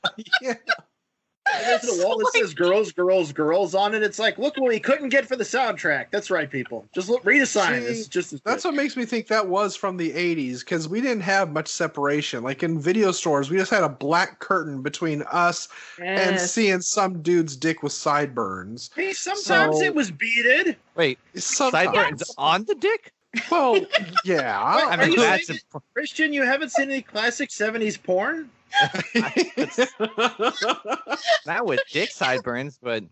There's a wall that says "girls, girls, girls" on it. It's like, look what we couldn't get for the soundtrack. That's right, people. Just read a sign. See, This is just That's what makes me think that was from the 80s, because we didn't have much separation. Like in video stores, we just had a black curtain between us and Yes. seeing some dude's dick with sideburns. Hey, sometimes So- it was beaded. Wait, Sometimes. sideburns on the dick? Well, yeah. I Are mean, you that's saying Christian, you haven't seen any classic 70s porn? not with dick sideburns, but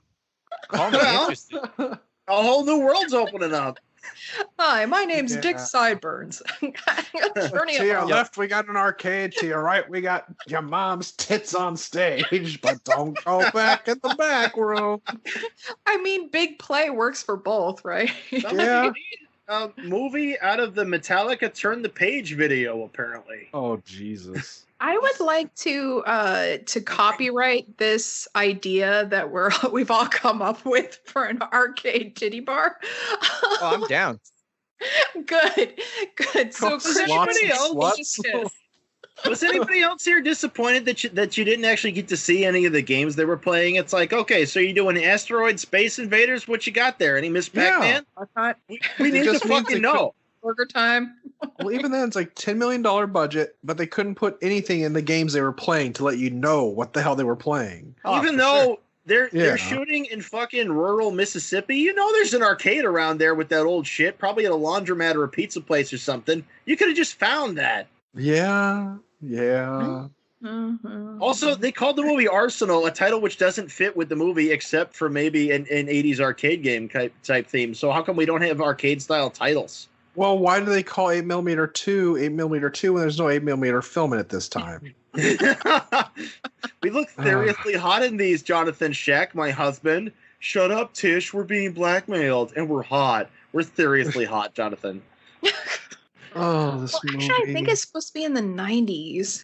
call me Well. interested. A whole new world's opening up. Hi, my name's Dick Yeah. Sideburns. Turning To it your on. left, we got an arcade. To your right, we got your mom's tits on stage. But don't go back in the back room. I mean, Big Play works for both, right? Yeah. A movie out of the Metallica Turn the Page video, apparently. Oh, Jesus. I would like to copyright this idea that we've all come up with for an arcade titty bar. Oh, I'm down. Good. So Called Christian, Slots and Sluts. Yes. Was anybody else here disappointed that you didn't actually get to see any of the games they were playing? It's like, okay, so you're doing Asteroid Space Invaders? What you got there? Any Miss Pac-Man? I thought We need to just means fucking it know. burger time. Well, even then, it's like $10 million budget, but they couldn't put anything in the games they were playing to let you know what the hell they were playing. Oh, Even for though sure. Yeah. they're shooting in fucking rural Mississippi, you know there's an arcade around there with that old shit, probably at a laundromat or a pizza place or something. You could have just found that. Yeah. Mhm. Also, they called the movie Arsenal, a title which doesn't fit with the movie except for maybe an 80s arcade game type theme. So how come we don't have arcade style titles? Well, why do they call 8mm 2 8mm 2 when there's no 8mm film in it this time? We look seriously hot in these, Jonathan Sheck, my husband. Shut up, Tish. We're being blackmailed, and we're hot. We're seriously hot, Jonathan. Oh, this Well, movie. actually, I think it's supposed to be in the 90s.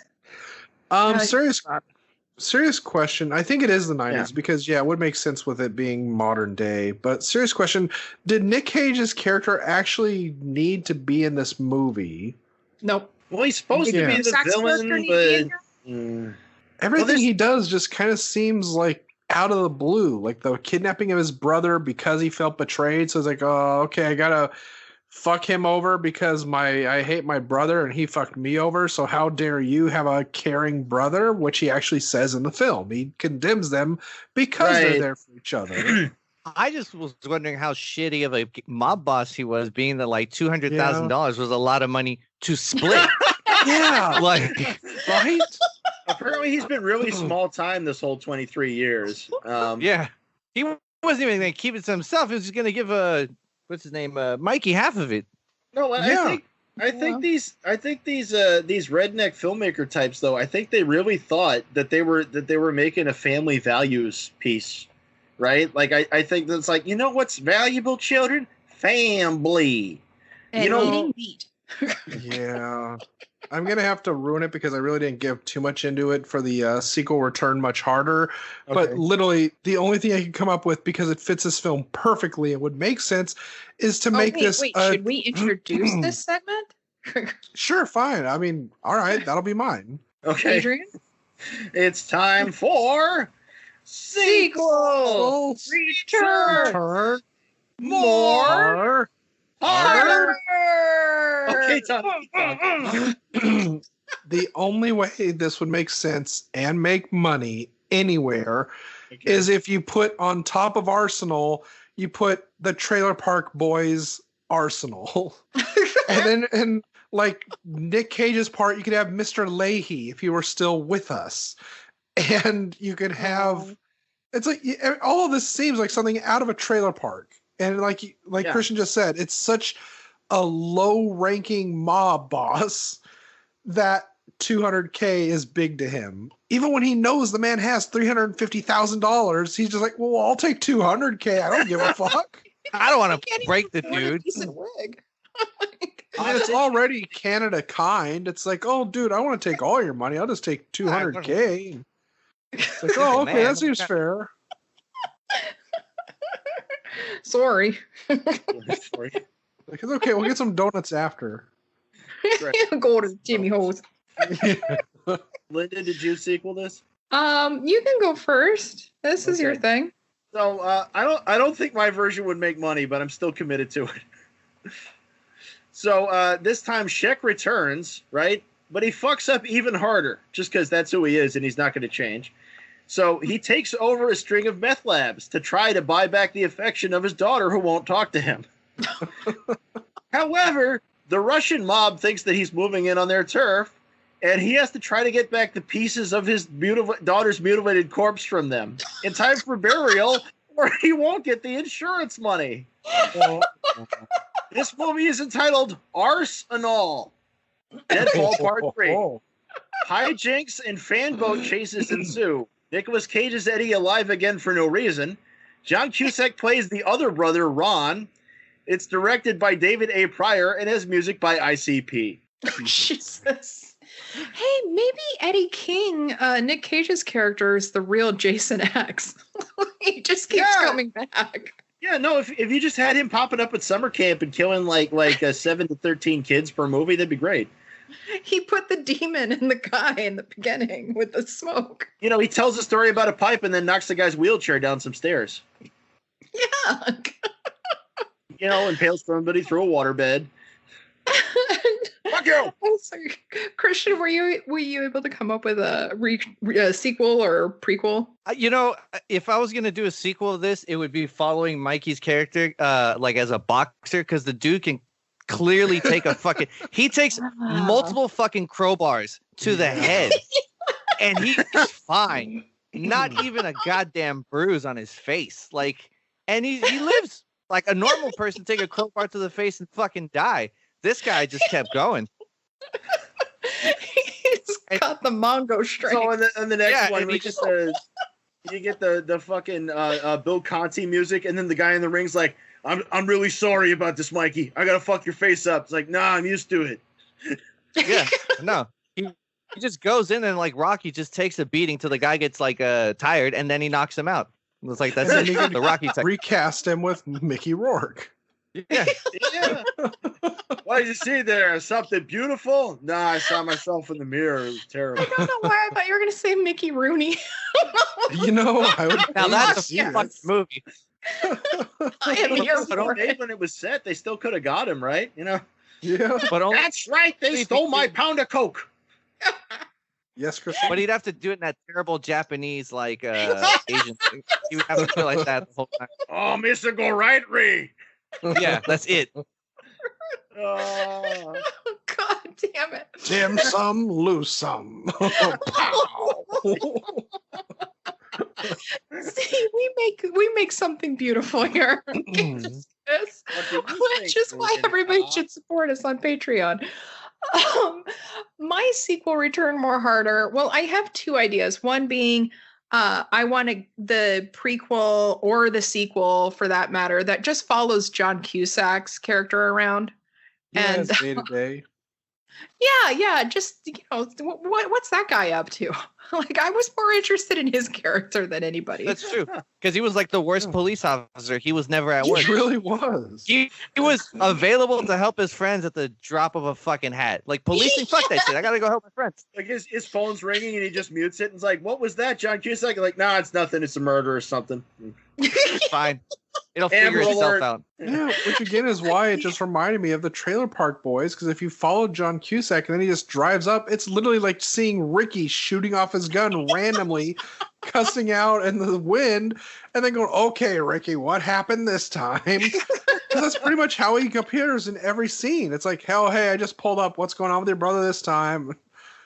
Serious question. I think it is the 90s Yeah. because, yeah, it would make sense with it being modern day. But serious question, did Nick Cage's character actually need to be in this movie? Nope. Well, he's supposed to Yeah. be the Sax worker villain, need to be in but... here? Everything there's- he does just kind of seems like out of the blue. Like the kidnapping of his brother because he felt betrayed. So it's like, oh, okay, I gotta fuck him over because I hate my brother and he fucked me over. So how dare you have a caring brother? Which he actually says in the film. He condemns them because they're Right. there for each other. I just was wondering how shitty of a mob boss he was, being that like $200,000 was a lot of money to split. Yeah, Like, right. Apparently, he's been really small time this whole 23 years. yeah, he wasn't even going to keep it to himself. He was just going to give what's his name, Mikey, half of it. No, Yeah. I think these redneck filmmaker types, though, I think they really thought that they were making a family values piece, right? Like I think that's like, you know what's valuable, children? Family. And You know- eating meat. Yeah. I'm going to have to ruin it because I really didn't give too much into it for the sequel Return Much Harder. But Okay. literally, the only thing I can come up with, because it fits this film perfectly and would make sense, is to make this. Wait, should we introduce this segment? Sure, fine. I mean, all right, that'll be mine. Okay. Adrian? It's time for Sequel! Return! More Harder! harder! Okay, Tom. The only way this would make sense and make money anywhere is if you put on top of Arsenal, you put the Trailer Park Boys Arsenal. and like Nick Cage's part, you could have Mr. Leahy if he were still with us. And you could have it's like all of this seems like something out of a trailer park. And like Christian just said, it's such a low-ranking mob boss that $200K is big to him. Even when he knows the man has $350,000, he's just like, well, I'll take $200K. I don't give a fuck. I don't want to break the dude. Decent wig. I mean, it's already Canada kind. It's like, oh, dude, I want to take all your money. I'll just take $200K. It's like, oh, okay, Man, that seems fair. Sorry. Sorry. Like, it's okay. We'll get some donuts after. Go to Jimmy Ho's. Linda, did you sequel this? You can go first. This is your thing. So I don't think my version would make money, but I'm still committed to it. So this time Shek returns, right? But he fucks up even harder, just because that's who he is, and he's not going to change. So he takes over a string of meth labs to try to buy back the affection of his daughter, who won't talk to him. However, the Russian mob thinks that he's moving in on their turf, and he has to try to get back the pieces of his daughter's mutilated corpse from them in time for burial, or he won't get the insurance money. This movie is entitled Arsenal. Deadfall Part 3. Hijinks and fan boat chases ensue. Nicolas Cage is Eddie alive again for no reason. John Cusack plays the other brother, Ron. It's directed by David A. Pryor and has music by ICP. Jesus. Hey, maybe Eddie King, Nick Cage's character, is the real Jason X. He just keeps coming back. Yeah, no, if you just had him popping up at summer camp and killing like 7 to 13 kids per movie, that'd be great. He put the demon in the guy in the beginning with the smoke. You know, he tells a story about a pipe and then knocks the guy's wheelchair down some stairs. Yeah. You know, impales somebody through a waterbed. Fuck you! Christian, were you able to come up with a sequel or prequel? You know, if I was gonna do a sequel of this, it would be following Mikey's character, like as a boxer, because the dude can clearly take a fucking. He takes multiple fucking crowbars to the head, and he's fine. Not even a goddamn bruise on his face. Like, and he lives like a normal person. Take a crowbar to the face and fucking die. This guy just kept going. He's got the Mongo strength. So in the next one, we just you get the fucking Bill Conti music, and then the guy in the ring's like, I'm really sorry about this, Mikey. I gotta fuck your face up. It's like, nah, I'm used to it. Yeah, no. He just goes in and like Rocky just takes a beating till the guy gets like tired, and then he knocks him out. It's like that's the Rocky type. Recast him with Mickey Rourke. Yeah. Yeah. What did you see there? Something beautiful? Nah, I saw myself in the mirror. It was terrible. I don't know why I thought you were going to say Mickey Rooney. You know, I would. Now that's a fucking movie. I am here for it. When it was set, they still could have got him, right? You know. Yeah. But only, That's right. They stole my pound of coke. Yes, Chris. but he'd have to do it in that terrible Japanese like Asian. He would have to feel like that the whole time. Oh, Mr. Go right, Ray. Yeah, that's it. Oh. God damn it. Dim some, lose some. Pow. See, we make something beautiful here. Yes. Which is why everybody should support us on Patreon. My sequel, Return More Harder. Well, I have two ideas. One being I want the prequel or the sequel, for that matter, that just follows John Cusack's character around. Yeah, And day to day. Yeah. Just what's that guy up to? Like, I was more interested in his character than anybody. That's true. Because he was like the worst police officer. He was never at work. He really was. He was available to help his friends at the drop of a fucking hat. Like, policing, fuck that shit. I gotta go help my friends. Like his phone's ringing and he just mutes it and is like, "What was that, John Cusack?" Like, "Nah, it's nothing. It's a murder or something." It's fine. It'll Amber figure itself alert. out. Yeah, which again is why it just reminded me of the Trailer Park Boys, because if you follow John Cusack and then he just drives up, it's literally like seeing Ricky shooting off his gun randomly, cussing out in the wind, and then going, "Okay, Ricky, what happened this time?" 'Cause that's pretty much how he appears in every scene. It's like, "Hell, hey, I just pulled up. What's going on with your brother this time?"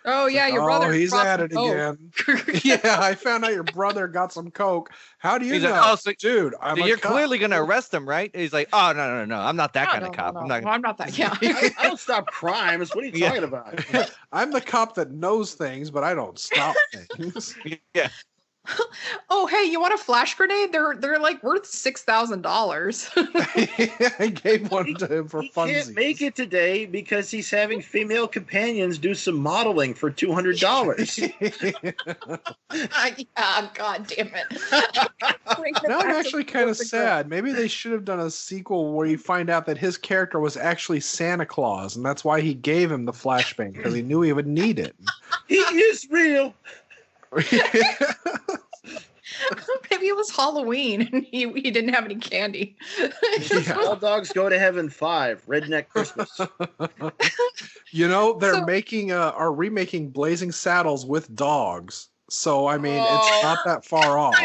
Oh yeah, your brother. He's brought at some it coke. again. Yeah, I found out your brother got some coke. How do you He's know? like, "Oh, so dude, I'm So a you're cop." clearly gonna arrest him, right?" He's like, "Oh, no. I'm not that kind of cop. No. I'm not." I'm not that. Yeah. I don't stop crimes. What are you talking about? I'm the cop that knows things, but I don't stop things. Yeah. Oh, hey, you want a flash grenade? They're like worth $6,000. I gave one to him for He funsies. can't make it today because he's having female companions do some modeling for $200. Yeah, God damn it. Bring it Now I'm back to actually kind of the sad. Maybe they should have done a sequel where you find out that his character was actually Santa Claus, and that's why he gave him the flashbang, because he knew he would need it. He is real. Maybe it was Halloween and he didn't have any candy. All Dogs Go to Heaven 5, Redneck Christmas. You know, they're So- are remaking Blazing Saddles with dogs. So I mean, it's not that far off.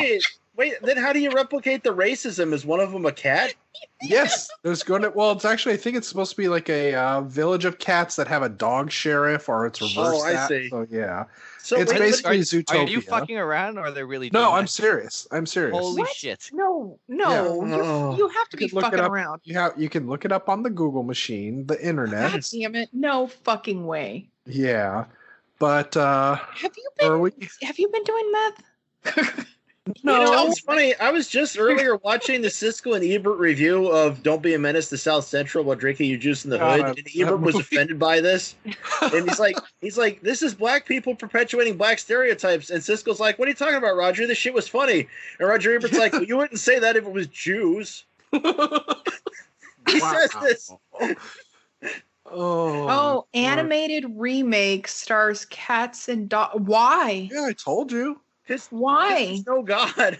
Wait, then how do you replicate the racism? Is one of them a cat? Yes, there's going to. Well, it's actually. I think it's supposed to be like a village of cats that have a dog sheriff, or it's reversed. Oh, I that. see. So yeah, So it's wait, basically Are Zootopia. you fucking around, or are they really? Doing No, I'm that? serious. I'm serious. Holy What? shit! No, Oh. you have to be You can look it fucking up. around. You can look it up on the Google machine, the internet. God damn it. No fucking way. Yeah, but Have you been doing meth? no. You know, it's funny. I was just earlier watching the Siskel and Ebert review of "Don't Be a Menace to South Central" while drinking your juice in the hood, God, and Ebert was movie. offended by this. And he's like, "This is black people perpetuating black stereotypes." And Siskel's like, "What are you talking about, Roger? This shit was funny." And Roger Ebert's like, "Well, you wouldn't say that if it was Jews." He says this. Oh, animated remake stars cats and dogs. Why? Yeah, I told you. Why? There's no God.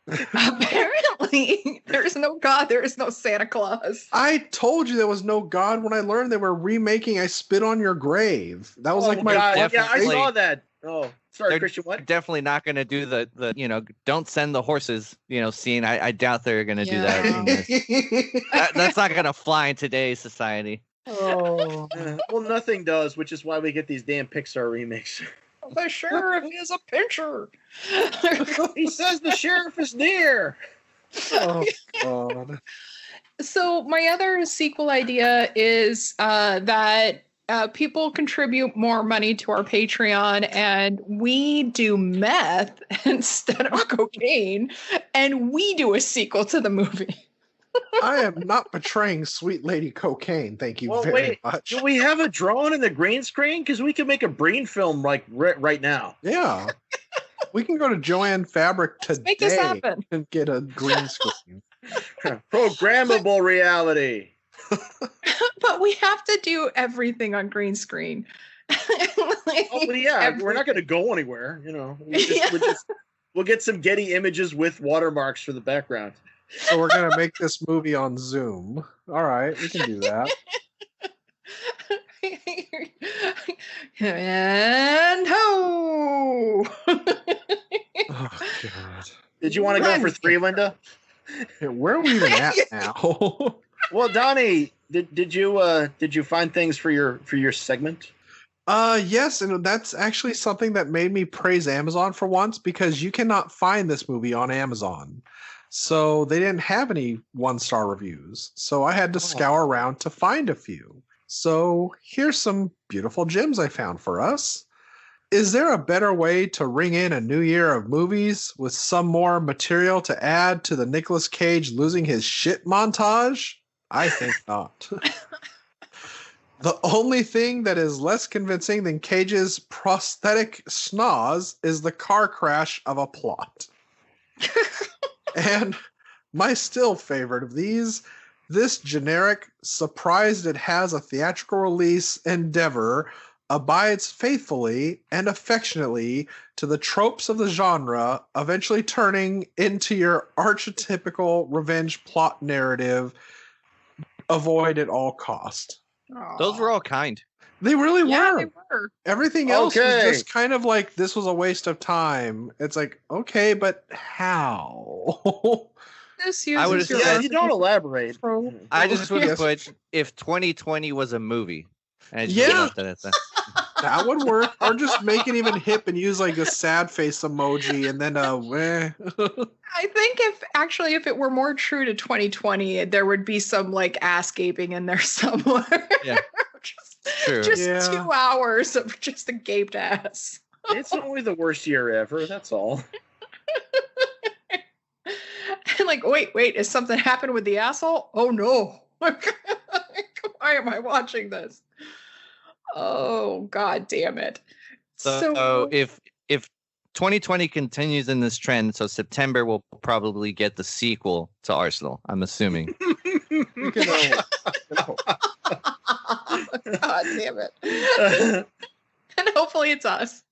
Apparently, there's no God. There is no Santa Claus. I told you there was no God when I learned they were remaking "I Spit on Your Grave." That was like my. God. Yeah, I Definitely. saw that. Oh, sorry, They're Christian. What? Definitely not going to do the don't send the horses scene. I doubt they're going to do that. in this. That's not going to fly in today's society. Oh. Well, nothing does, which is why we get these damn Pixar remakes. The sheriff is a pincher. He says the sheriff is near. Oh God. So my other sequel idea is that people contribute more money to our Patreon and we do meth instead of cocaine, and we do a sequel to the movie. I am not betraying Sweet Lady Cocaine. Thank you very much. Do we have a drone and the green screen? Because we can make a Breen film like right now. Yeah. We can go to Joanne Fabric Make this today happen. and get a green screen. Programmable reality. But we have to do everything on green screen. Oh, but yeah, we're not going to go anywhere. We'll get some Getty images with watermarks for the background. So we're gonna make this movie on Zoom. All right, we can do that. And ho! Oh God. Did you want to go for 3, Linda? Hey, where are we even at now? Well, Donnie, did you find things for your segment? Yes, and that's actually something that made me praise Amazon for once, because you cannot find this movie on Amazon. So they didn't have any 1-star reviews. So I had to scour around to find a few. So here's some beautiful gems I found for us. Is there a better way to ring in a new year of movies with some more material to add to the Nicolas Cage losing his shit montage? I think not. The only thing that is less convincing than Cage's prosthetic schnoz is the car crash of a plot. And my still favorite of these, this generic, surprised it has a theatrical release endeavor abides faithfully and affectionately to the tropes of the genre, eventually turning into your archetypical revenge plot narrative, avoid at all cost. Those were all kind. They really were. They were. Everything else was Okay. just kind of like, this was a waste of time. It's like, okay, but how? This I would've uses your said- Yeah, you don't elaborate. trope. I just would have Yes. put if 2020 was a movie. And I just Yeah. left it at that. That would work. Or just make it even hip and use like a sad face emoji and then I think if it were more true to 2020, there would be some like ass gaping in there somewhere. Yeah. True. Just Yeah. 2 hours of just a gaped ass. It's only the worst year ever. That's all. And like, wait, has something happened with the asshole? Oh no. Why am I watching this? Oh, god damn it. So if 2020 continues in this trend, so September we'll probably get the sequel to Arsenal, I'm assuming. you can, God damn it. And hopefully it's us.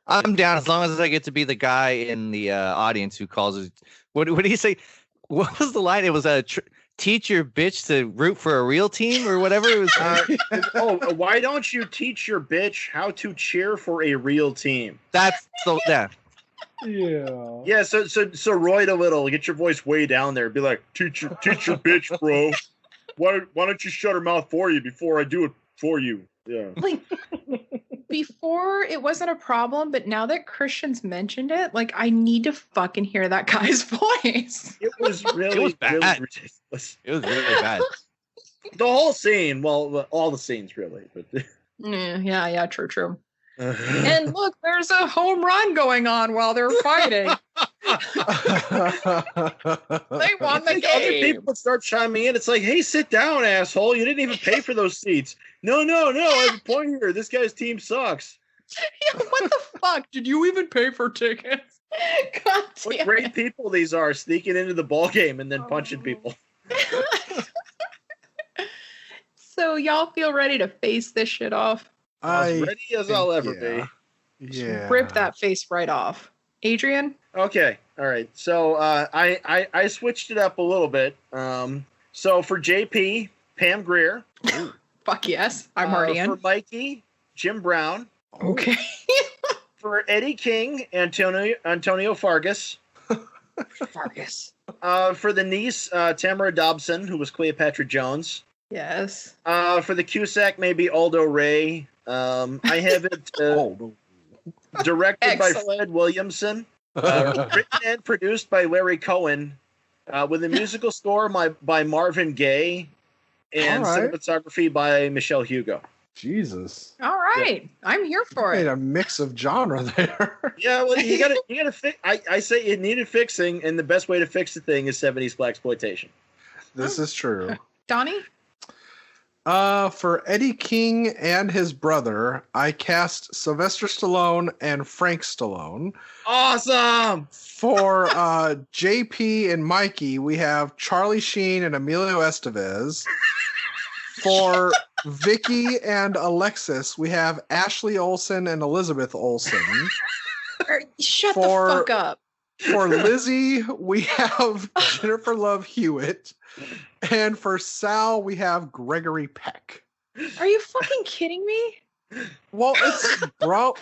I'm down as long as I get to be the guy in the audience who calls it. What did he say? What was the line? It was teach your bitch to root for a real team or whatever. It was. Why don't you teach your bitch how to cheer for a real team? That's so yeah. yeah. Yeah, so Roy a little, get your voice way down there. Be like, teach your bitch, bro. Why don't you shut her mouth for you before I do it for you? Yeah. Like, before it wasn't a problem, but now that Christian's mentioned it, like, I need to fucking hear that guy's voice. It was really, It was bad. really ridiculous. It was really bad. The whole scene, well, all the scenes really, but Yeah, true. And look, there's a home run going on while they're fighting. They won the Other game. people would start chiming in. It's like, hey, sit down, asshole. You didn't even pay for those seats. No. I have a point here. This guy's team sucks. Yeah, what the fuck? Did you even pay for tickets? God What damn great it. people these are, sneaking into the ball game and then punching people. So y'all feel ready to face this shit off? As ready as I'll ever yeah. be. Yeah. Rip that face right off. Adrian? Okay, all right. So I switched it up a little bit. So for JP, Pam Grier. Fuck yes. I'm already For in. Mikey, Jim Brown. Okay. For Eddie King, Antonio Fargas. Fargus. For the niece, Tamara Dobson, who was Cleopatra Jones. Yes. For the Cusack, maybe Aldo Ray. I have it directed by Excellent. Fred Williamson, written and produced by Larry Cohen, with a musical score by Marvin Gaye, and All right. cinematography by Michelle Hugo. Jesus. All right. I'm here for Made it. a mix of genre there. Yeah, well, you gotta fix. I say it needed fixing, and the best way to fix the thing is 70s blaxploitation. This is true. Donnie? For Eddie King and his brother, I cast Sylvester Stallone and Frank Stallone. Awesome. For JP and Mikey, we have Charlie Sheen and Emilio Estevez. For Vicky and Alexis, we have Ashley Olsen and Elizabeth Olsen. Shut For- the fuck up. For Lizzie, we have Jennifer Love Hewitt. And for Sal, we have Gregory Peck. Are you fucking kidding me? Well,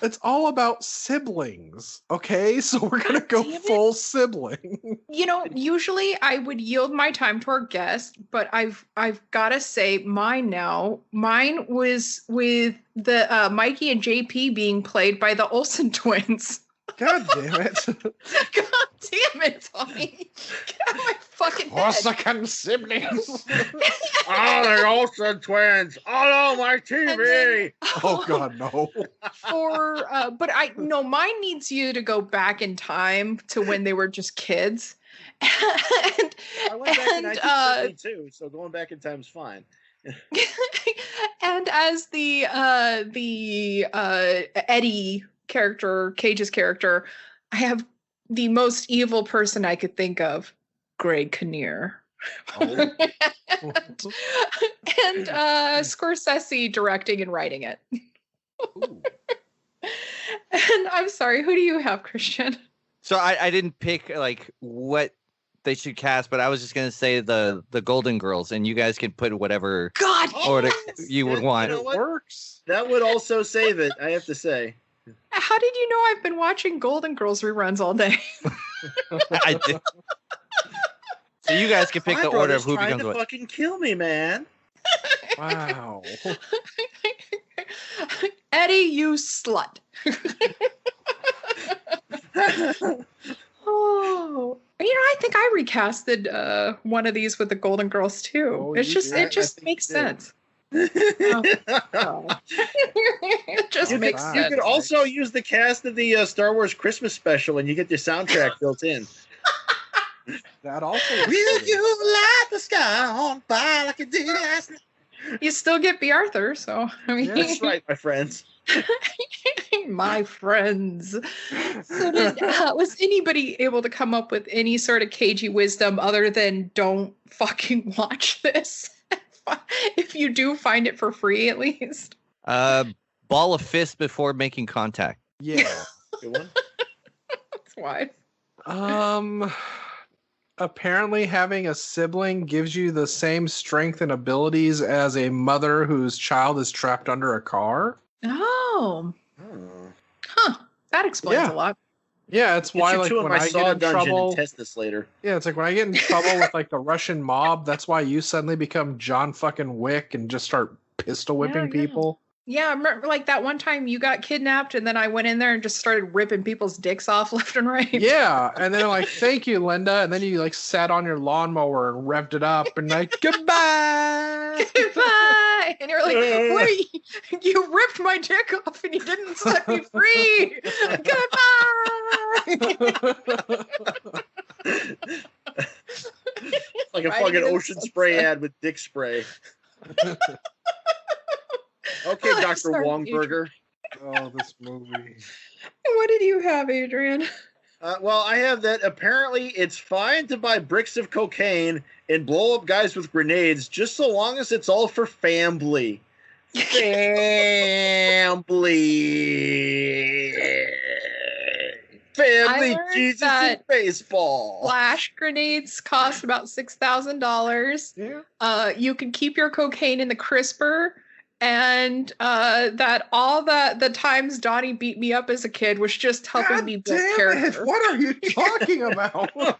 it's all about siblings, okay? So we're gonna go Damn it. full sibling. You know, usually I would yield my time to our guest, but I've got to say mine now. Mine was with the Mikey and JP being played by the Olsen twins. God damn it! God damn it, Tommy! Get out of my fucking head. Corsican siblings. Oh, they're Olsen twins. Oh no, my TV. Oh God, no! But mine needs you to go back in time to when they were just kids. And I went back in And, 1972, so going back in time is fine. And as the Eddie character, Cage's character, I have the most evil person I could think of, Greg Kinnear. Oh. And Scorsese directing and writing it. Ooh. And I'm sorry, who do you have, Christian? So I didn't pick like what they should cast, but I was just gonna say the Golden Girls, and you guys can put whatever God, order yes! you would want. You know It what? works. That would also save it, I have to say. How did you know I've been watching Golden Girls reruns all day? I did. So you guys can pick My the order of brother's who trying becomes to what. fucking kill me, man. Wow. Eddie, you slut. Oh, I think I recasted one of these with the Golden Girls too. Oh, It's you just, did? it just I think makes you did. sense. Oh. It just You makes could- You sense. could also use the cast of the Star Wars Christmas special, and you get your soundtrack built in. That also works. Will you light the sky on fire like you did last night? You still get B. Arthur, so I mean, That's right, my friends. my friends. So was anybody able to come up with any sort of cagey wisdom other than don't fucking watch this? If you do, find it for free at least. Ball a fist before making contact. Yeah. Good one. That's why. Apparently having a sibling gives you the same strength and abilities as a mother whose child is trapped under a car. Oh, Oh. huh. That explains Yeah. a lot. Yeah, it's Get why you like two in when my I Saw get in dungeon trouble. and test this later. Yeah, it's like when I get in trouble with like the Russian mob, that's why you suddenly become John fucking Wick and just start pistol whipping Yeah. people. Yeah, I remember like that one time you got kidnapped and then I went in there and just started ripping people's dicks off left and right. Yeah, and then like, thank you, Linda, and then you like sat on your lawnmower and revved it up and like, goodbye. Goodbye. And you're like, wait, you ripped my dick off and you didn't set me free. Goodbye. Like a Writing fucking it in ocean sunset. spray ad with dick spray. Okay, I'm Dr. sorry, Wongberger. Oh, this movie. What did you have, Adrian? Well, I have that apparently it's fine to buy bricks of cocaine and blow up guys with grenades just so long as it's all for family. Family, learned Jesus, that and baseball. Flash grenades cost about $6,000. Yeah. You can keep your cocaine in the crisper, and that all the times Donnie beat me up as a kid was just helping God me build damn it! character. What are you talking about? Are you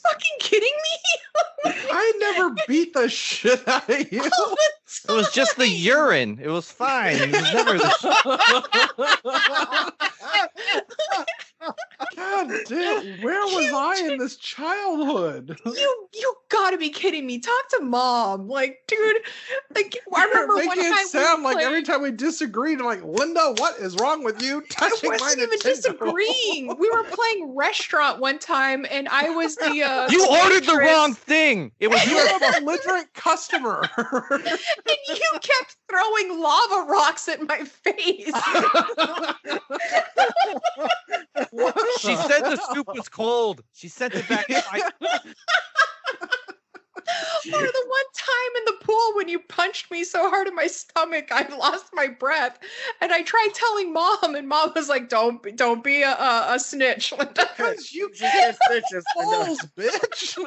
fucking kidding me? I never beat the shit out of you. All the It was just the time. urine. It was fine. It was never the God damn, where was I in this childhood? You gotta be kidding me. Talk to mom. Like, dude, like I remember You're one making time it sound we like played- every time we disagreed, I'm like, Linda, what is wrong with you? I Touching my wasn't even Nintendo?" disagreeing. We were playing restaurant one time, and I was the You ordered the waitress, wrong thing. It was You're your a belligerent customer. and you kept throwing lava rocks at my face. She said the soup was cold. She sent it back. Or the one time in the pool when you punched me so hard in my stomach, I lost my breath, and I tried telling mom, and mom was like, "Don't be a snitch." Linda." You Yes, bitches, I know. balls, bitch.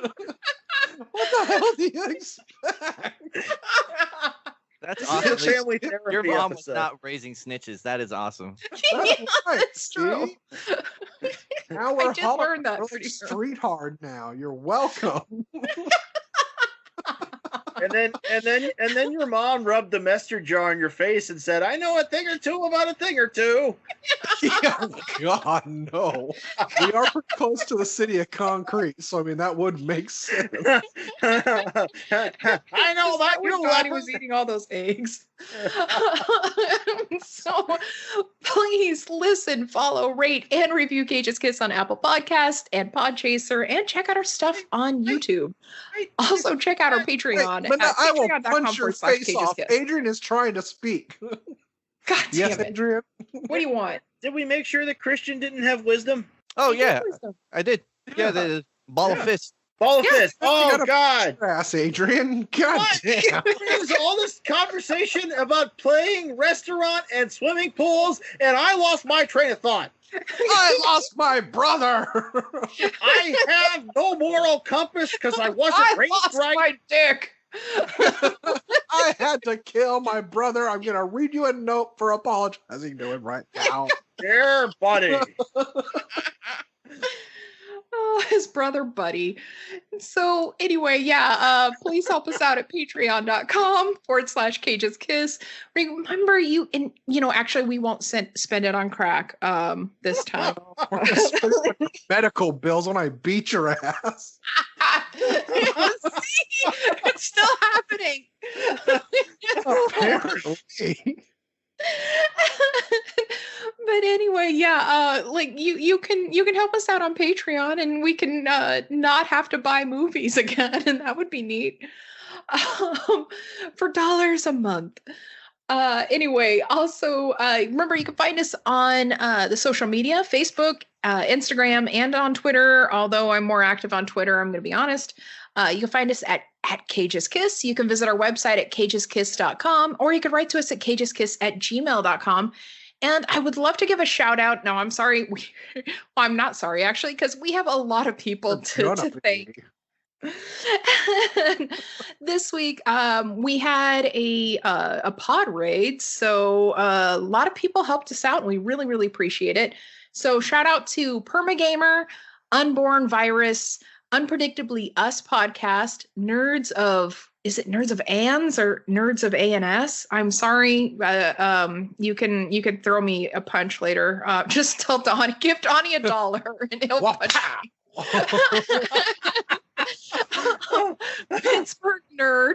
What the hell do you expect? That's This is a awesome. family Your therapy mom was episode. not raising snitches. That is awesome. That's right, That's true. see? Now we're did learn that we're pretty early. street hard now. You're welcome. And then your mom rubbed the mustard jar in your face and said, "I know a thing or two about a thing or two." Yeah, God, no. We are pretty close to the city of concrete, so I mean that would make sense. I know that When you Donnie was eating all those eggs. So please listen, follow, rate, and review Cage's Kiss on Apple Podcast and Podchaser, and check out our stuff on YouTube. Also check out our Patreon Linda, I will patreon.com punch your /cageskiss. face off. Adrian is trying to speak. God damn Yes, it. Adrian. What do you want? Did we make sure that Christian didn't have wisdom? Oh You do yeah, wisdom. I did. Yeah, the ball of Yeah. fist. Ball of Yeah. fist. You Oh gotta God. Your ass, Adrian. God What? damn. There's all this conversation about playing restaurant and swimming pools, and I lost my train of thought. I lost my brother. I have no moral compass because I wasn't I raised lost right. my dick. I had to kill my brother. I'm gonna read you a note for apologizing to him right now. There, buddy. Oh, his brother Buddy. So anyway, yeah, please help us out at patreon.com /cageskiss. Remember actually we won't spend it on crack this time. Medical bills when I beat your ass. See, it's still happening. Apparently. But anyway, yeah, like you can help us out on Patreon, and we can not have to buy movies again, and that would be neat. For $1 a month. Anyway, also remember you can find us on the social media, Facebook, Instagram, and on Twitter. Although I'm more active on Twitter, I'm going to be honest. You can find us at Cage's Kiss. You can visit our website at cageskiss.com, or you can write to us at cageskiss@gmail.com. And I would love to give a shout out. No, I'm sorry. I'm not sorry, actually, because we have a lot of people to thank. This week, we had a pod raid, so a lot of people helped us out, and we really, really appreciate it. So shout out to Permagamer, Unborn Virus, Unpredictably Us Podcast, is it Nerds of Ans or Nerds of ANS? I'm sorry. You can throw me a punch later. Just tell Donnie, give Donnie $1 and he'll punch me. Pittsburgh Nerd,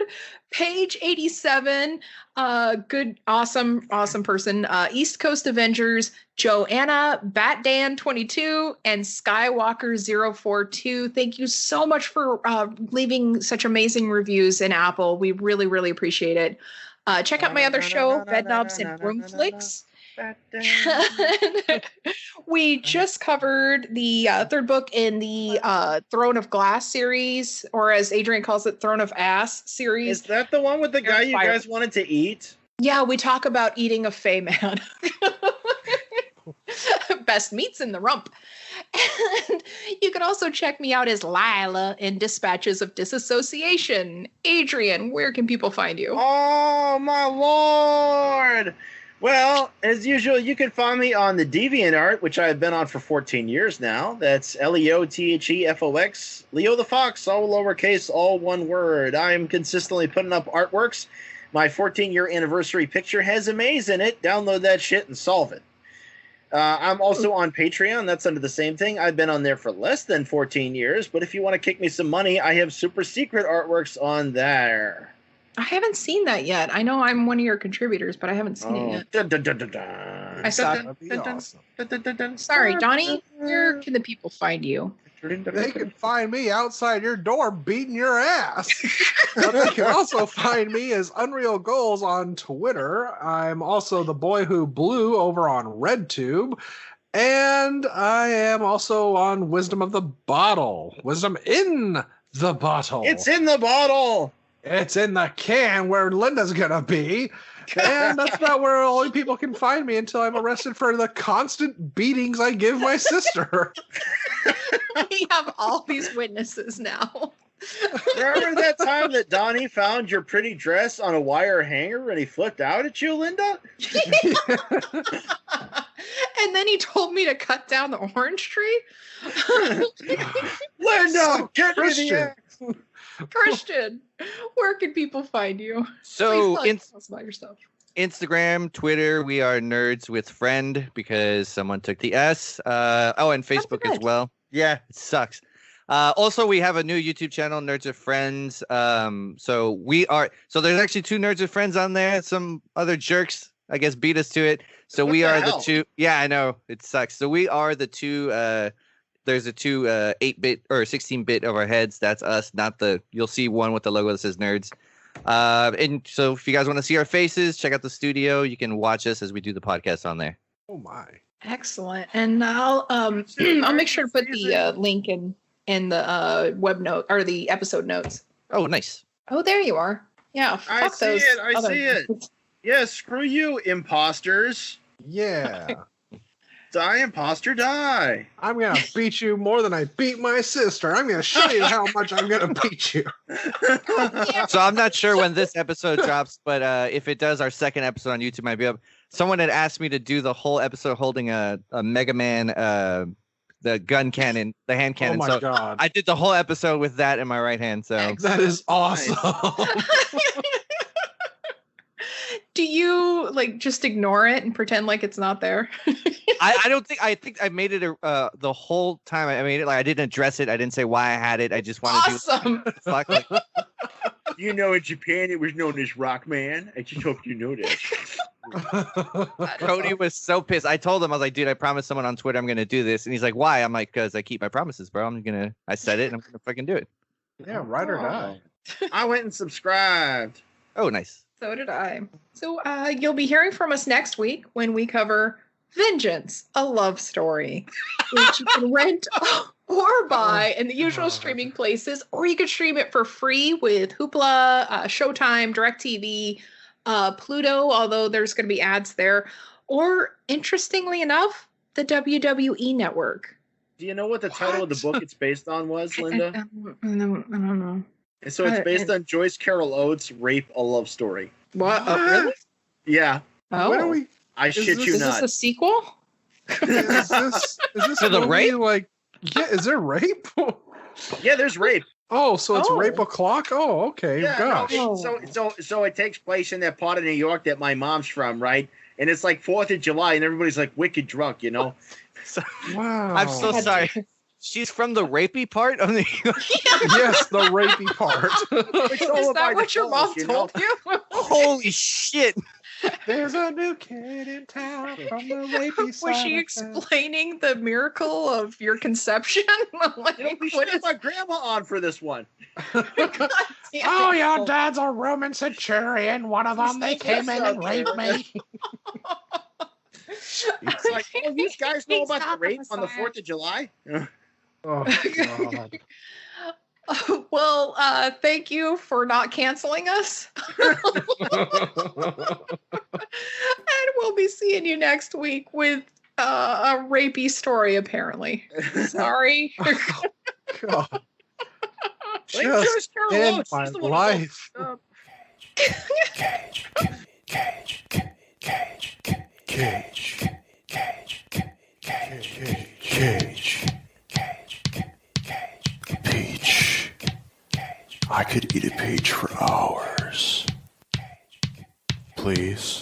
Page 87, good, awesome person. East Coast Avengers, Joanna, Batdan 22, and Skywalker 042. Thank you so much for leaving such amazing reviews in Apple. We really, really appreciate it. Check out my other show, Bedknobs and Broomflicks. We just covered the third book in the Throne of Glass series, or as Adrian calls it, Throne of Ass series. Is that the one with the guy you guys wanted to eat? Yeah, we talk about eating a Fey man. Best meats in the rump. And you can also check me out as Lila in Dispatches of Disassociation. Adrian, where can people find you? Oh, my Lord. Well, as usual, you can find me on the DeviantArt, which I've been on for 14 years now. That's LeoTheFox, Leo the Fox, all lowercase, all one word. I'm consistently putting up artworks. My 14-year anniversary picture has a maze in it. Download that shit and solve it. I'm also on Patreon. That's under the same thing. I've been on there for less than 14 years, but if you want to kick me some money, I have super secret artworks on there. I haven't seen that yet. I know I'm one of your contributors, but I haven't seen it yet. Dun, dun, dun, dun, dun. I suck. That'd be awesome. Sorry, Donnie. Where can the people find you? They can find me outside your door beating your ass. But they can also find me as Unreal Goals on Twitter. I'm also the boy who blew over on RedTube. And I am also on Wisdom of the Bottle. Wisdom in the Bottle. It's in the bottle. It's in the can where Linda's gonna be. And that's about where only people can find me until I'm arrested for the constant beatings I give my sister. We have all these witnesses now. Remember that time that Donnie found your pretty dress on a wire hanger and he flipped out at you, Linda? And then he told me to cut down the orange tree. Linda, get me the Christian. axe. Christian, where can people find you? So Please tell us about yourself. Instagram, Twitter, we are Nerds with Friend because someone took the S. And Facebook as good. well. Yeah, it sucks. Also, we have a new YouTube channel, Nerds with Friends. So there's actually 2 Nerds with Friends on there. Some other jerks, I guess, beat us to it. So What we the are hell? the 2. Yeah, I know it sucks. So we are the 2. There's a 2 8-bit or 16-bit of our heads. That's us, not the. You'll see one with the logo that says Nerds. And so if you guys want to see our faces, check out the studio. You can watch us as we do the podcast on there. Oh my. Excellent. And I'll I'll make sure to put the link in the web note or the episode notes. Oh, nice. Oh, there you are. Yeah. I Fuck see those it. I other- see it. Yeah, screw you, imposters. Yeah. Die, imposter, die. I'm gonna beat you more than I beat my sister. I'm gonna show you how much I'm gonna beat you. So I'm not sure when this episode drops, but if it does, our second episode on YouTube might be up. Someone had asked me to do the whole episode holding a Mega Man, the gun cannon, the hand cannon. Oh my so god. I did the whole episode with that in my right hand. So That is awesome. Do you like just ignore it and pretend like it's not there? I don't think I think I made it the whole time. I made it like I didn't address it. I didn't say why I had it. I just wanted Awesome. to. Fuck, like, You know, in Japan, it was known as Rockman. I just hope you know that. Cody was so pissed. I told him, I was like, dude, I promised someone on Twitter I'm gonna do this, and he's like, why? I'm like, because I keep my promises, bro. I said it, and I'm gonna fucking do it. Yeah, ride or die. I went and subscribed. Oh, nice. So did I. So you'll be hearing from us next week when we cover Vengeance, a Love Story, which you can rent or buy in the usual streaming places, or you could stream it for free with Hoopla, Showtime, DirecTV, Pluto, although there's going to be ads there, or interestingly enough, the WWE Network. Do you know what the title of the book it's based on was, Linda? I don't know. And so it's based on Joyce Carol Oates' Rape, a Love Story. What? Oh, really? Yeah. Oh, When are we? I shit you is this not. a sequel? Is this To the movie, rape? like? Yeah, is there rape? Yeah, there's rape. Oh, so it's Oh. rape o'clock? Oh, okay. Yeah, Gosh. no, Oh. so it takes place in that part of New York that my mom's from, right? And it's like 4th of July, and everybody's like wicked drunk, you know? So, Wow. I'm so sorry. She's from the rapey part of the. Yes, the rapey part. It's all Is about that the what your mom balls, you know? told you? Holy shit! There's a new kid in town from the rapey side. Was she of town. explaining the miracle of your conception? Like, You know, we what should have is- my grandma on for this one. God damn Oh, it. your dad's a Roman centurion. One of them, they came in and raped me. It's like, oh, these guys know about the rape on the 4th of July? Oh, God. Well, thank you for not canceling us. And we'll be seeing you next week with a rapey story, apparently. Sorry. God. Like, Just Joyce Carol end Oates, my she's the one who life. goes, Cage, cage, cage, cage, cage, cage, Peach. I could eat a peach for hours. Please.